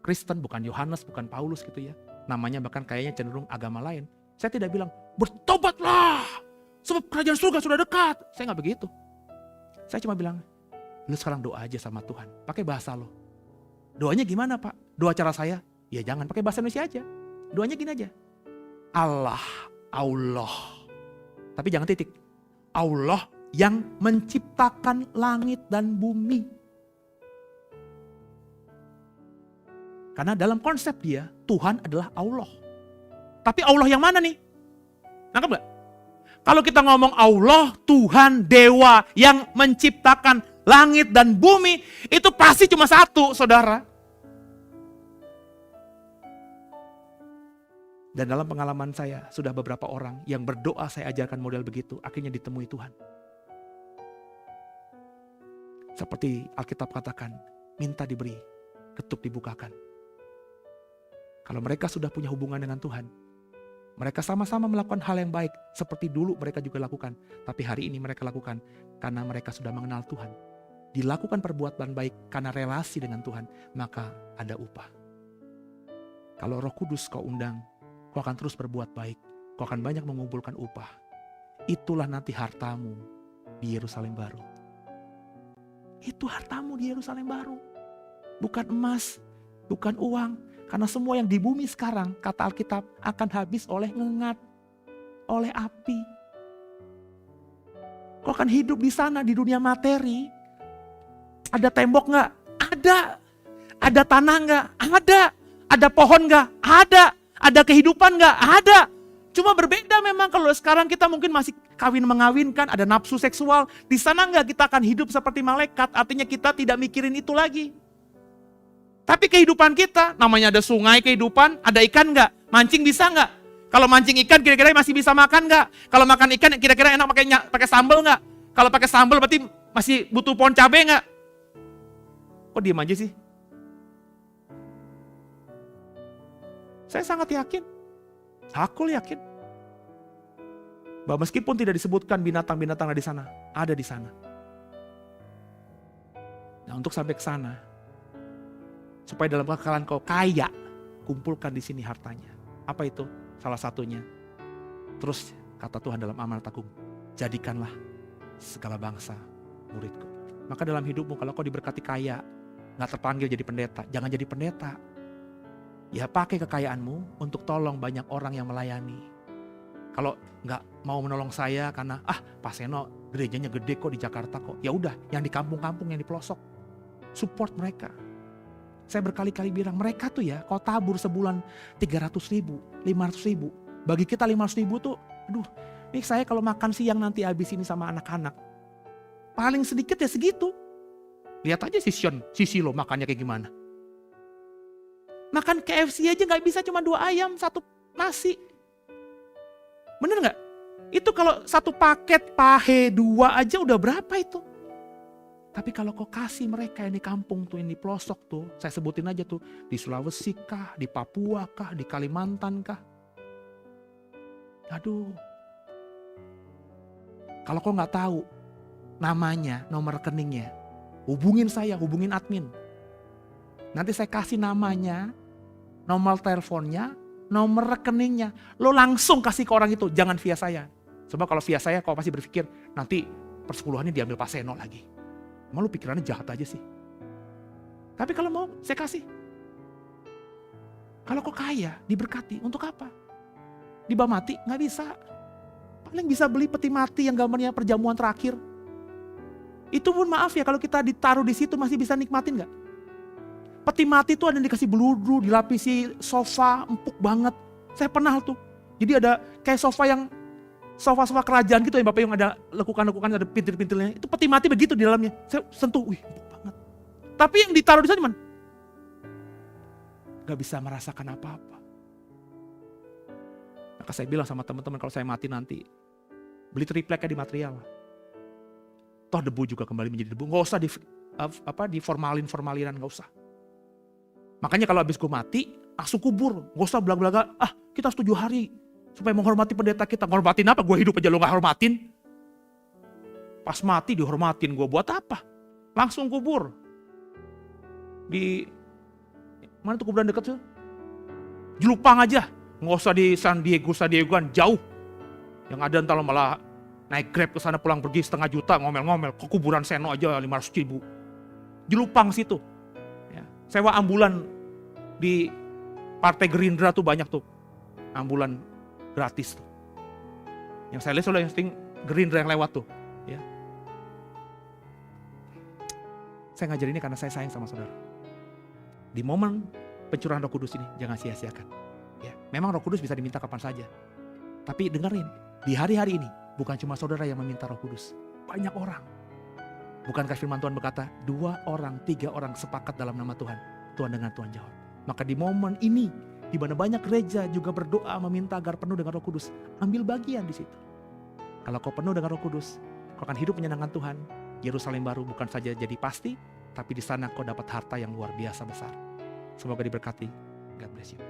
Kristen, bukan Yohanes, bukan Paulus gitu ya. Namanya bahkan kayaknya cenderung agama lain. Saya tidak bilang, bertobatlah sebab kerajaan surga sudah dekat. Saya gak begitu. Saya cuma bilang, lu sekarang doa aja sama Tuhan, pakai bahasa lo. Doanya gimana Pak? Doa cara saya? Ya jangan pakai bahasa Indonesia aja. Doanya gini aja. Allah. Tapi jangan titik. Allah yang menciptakan langit dan bumi. Karena dalam konsep dia, Tuhan adalah Allah. Tapi Allah yang mana nih? Nangkep gak? Kalau kita ngomong Allah, Tuhan, Dewa yang menciptakan langit dan bumi, itu pasti cuma satu, saudara. Dan dalam pengalaman saya, sudah beberapa orang yang berdoa saya ajarkan model begitu, akhirnya ditemui Tuhan. Seperti Alkitab katakan, minta diberi, ketuk dibukakan. Kalau mereka sudah punya hubungan dengan Tuhan, mereka sama-sama melakukan hal yang baik, seperti dulu mereka juga lakukan. Tapi hari ini mereka lakukan karena mereka sudah mengenal Tuhan. Dilakukan perbuatan baik karena relasi dengan Tuhan, maka ada upah. Kalau Roh Kudus kau undang, kau akan terus berbuat baik. Kau akan banyak mengumpulkan upah. Itulah nanti hartamu di Yerusalem baru. Itu hartamu di Yerusalem baru. Bukan emas, bukan uang. Karena semua yang di bumi sekarang, kata Alkitab, akan habis oleh ngengat, oleh api. Kau akan hidup di sana, di dunia materi. Ada tembok gak? Ada. Ada tanah gak? Ada. Ada pohon gak? Ada. Ada kehidupan gak? Ada. Cuma berbeda memang kalau sekarang kita mungkin masih kawin mengawinkan, ada nafsu seksual. Di sana gak kita akan hidup seperti malaikat, artinya kita tidak mikirin itu lagi. Tapi kehidupan kita, namanya ada sungai kehidupan, ada ikan gak? Mancing bisa gak? Kalau mancing ikan kira-kira masih bisa makan gak? Kalau makan ikan kira-kira enak pakai sambal gak? Kalau pakai sambal berarti masih butuh pohon cabai gak? Kok diem aja sih? Saya sangat yakin, aku yakin, bahwa meskipun tidak disebutkan binatang-binatang ada di sana, ada di sana. Nah untuk sampai ke sana, supaya dalam kekalahan kau kaya, kumpulkan di sini hartanya. Apa itu? Salah satunya. Terus kata Tuhan dalam amanat agung, jadikanlah segala bangsa muridku. Maka dalam hidupmu kalau kau diberkati kaya, nggak terpanggil jadi pendeta, jangan jadi pendeta. Ya pakai kekayaanmu untuk tolong banyak orang yang melayani. Kalau nggak mau menolong saya karena Pak Seno gerejanya gede kok di Jakarta kok. Ya udah, yang di kampung-kampung, yang di pelosok, support mereka. Saya berkali-kali bilang mereka tuh ya, kalau tabur sebulan 300.000, 500.000. Bagi kita 500.000 tuh, aduh, ini saya kalau makan siang nanti habis ini sama anak-anak. Paling sedikit ya segitu. Lihat aja si lo makannya kayak gimana. Makan KFC aja gak bisa cuma 2 ayam, 1 nasi. Bener gak? Itu kalau 1 paket pahe 2 aja udah berapa itu? Tapi kalau kau kasih mereka yang di kampung tuh, yang di pelosok tuh, saya sebutin aja tuh, di Sulawesi kah, di Papua kah, di Kalimantan kah. Aduh. Kalau kau gak tahu namanya, nomor rekeningnya, hubungin saya, hubungin admin. Nanti saya kasih namanya, nomor teleponnya, nomor rekeningnya. Lo langsung kasih ke orang itu, jangan via saya. Sebab kalau via saya kau pasti berpikir, nanti persepuluhannya diambil Pak Seno lagi. Emang lu pikirannya jahat aja sih. Tapi kalau mau, saya kasih. Kalau kau kaya, diberkati, untuk apa? Dibawa mati? Nggak bisa. Paling bisa beli peti mati yang gambarnya perjamuan terakhir. Itu pun maaf ya, kalau kita ditaruh di situ masih bisa nikmatin nggak? Peti mati itu ada yang dikasih beludru, dilapisi sofa, empuk banget. Saya pernah tuh. Jadi ada kayak sofa kerajaan gitu ya Bapak, yang ada lekukan-lekukan, ada pintil-pintilnya. Itu peti mati begitu di dalamnya. Saya sentuh, wih empuk banget. Tapi yang ditaruh di sana cuman gak bisa merasakan apa-apa. Maka saya bilang sama teman-teman, kalau saya mati nanti, beli tripleknya di material. Toh debu juga kembali menjadi debu. Gak usah di formalinan, gak usah. Makanya kalau habis gue mati, langsung kubur. Gak usah belaga-belaga, kita 7 hari. Supaya menghormati pendeta kita. Menghormatin apa? Gue hidup aja lo gak hormatin. Pas mati dihormatin, gue buat apa? Langsung kubur. Di mana tuh kuburan dekat tuh? Jelupang aja. Nggak usah di San Diegoan, jauh. Yang ada ntar lo malah naik Grab ke sana pulang pergi 500 juta, ngomel-ngomel. Ke kuburan Seno aja 500.000. Jelupang situ. Ya. Sewa ambulan di Partai Gerindra tuh banyak tuh. Ambulan gratis tuh. Yang saya lihat soalnya yang penting Gerindra yang lewat tuh. Ya. Saya ngajar ini karena saya sayang sama saudara. Di momen pencurahan Roh Kudus ini jangan sia-siakan. Ya, memang Roh Kudus bisa diminta kapan saja. Tapi dengerin, di hari-hari ini bukan cuma saudara yang meminta Roh Kudus. Banyak orang. Bukankah firman Tuhan berkata, 2 orang, 3 orang sepakat dalam nama Tuhan. Tuhan dengan Tuhan jawab. Maka di momen ini, di mana banyak gereja juga berdoa meminta agar penuh dengan Roh Kudus, ambil bagian di situ. Kalau kau penuh dengan Roh Kudus, kau akan hidup menyenangkan Tuhan. Yerusalem baru bukan saja jadi pasti, tapi di sana kau dapat harta yang luar biasa besar. Semoga diberkati. God bless you.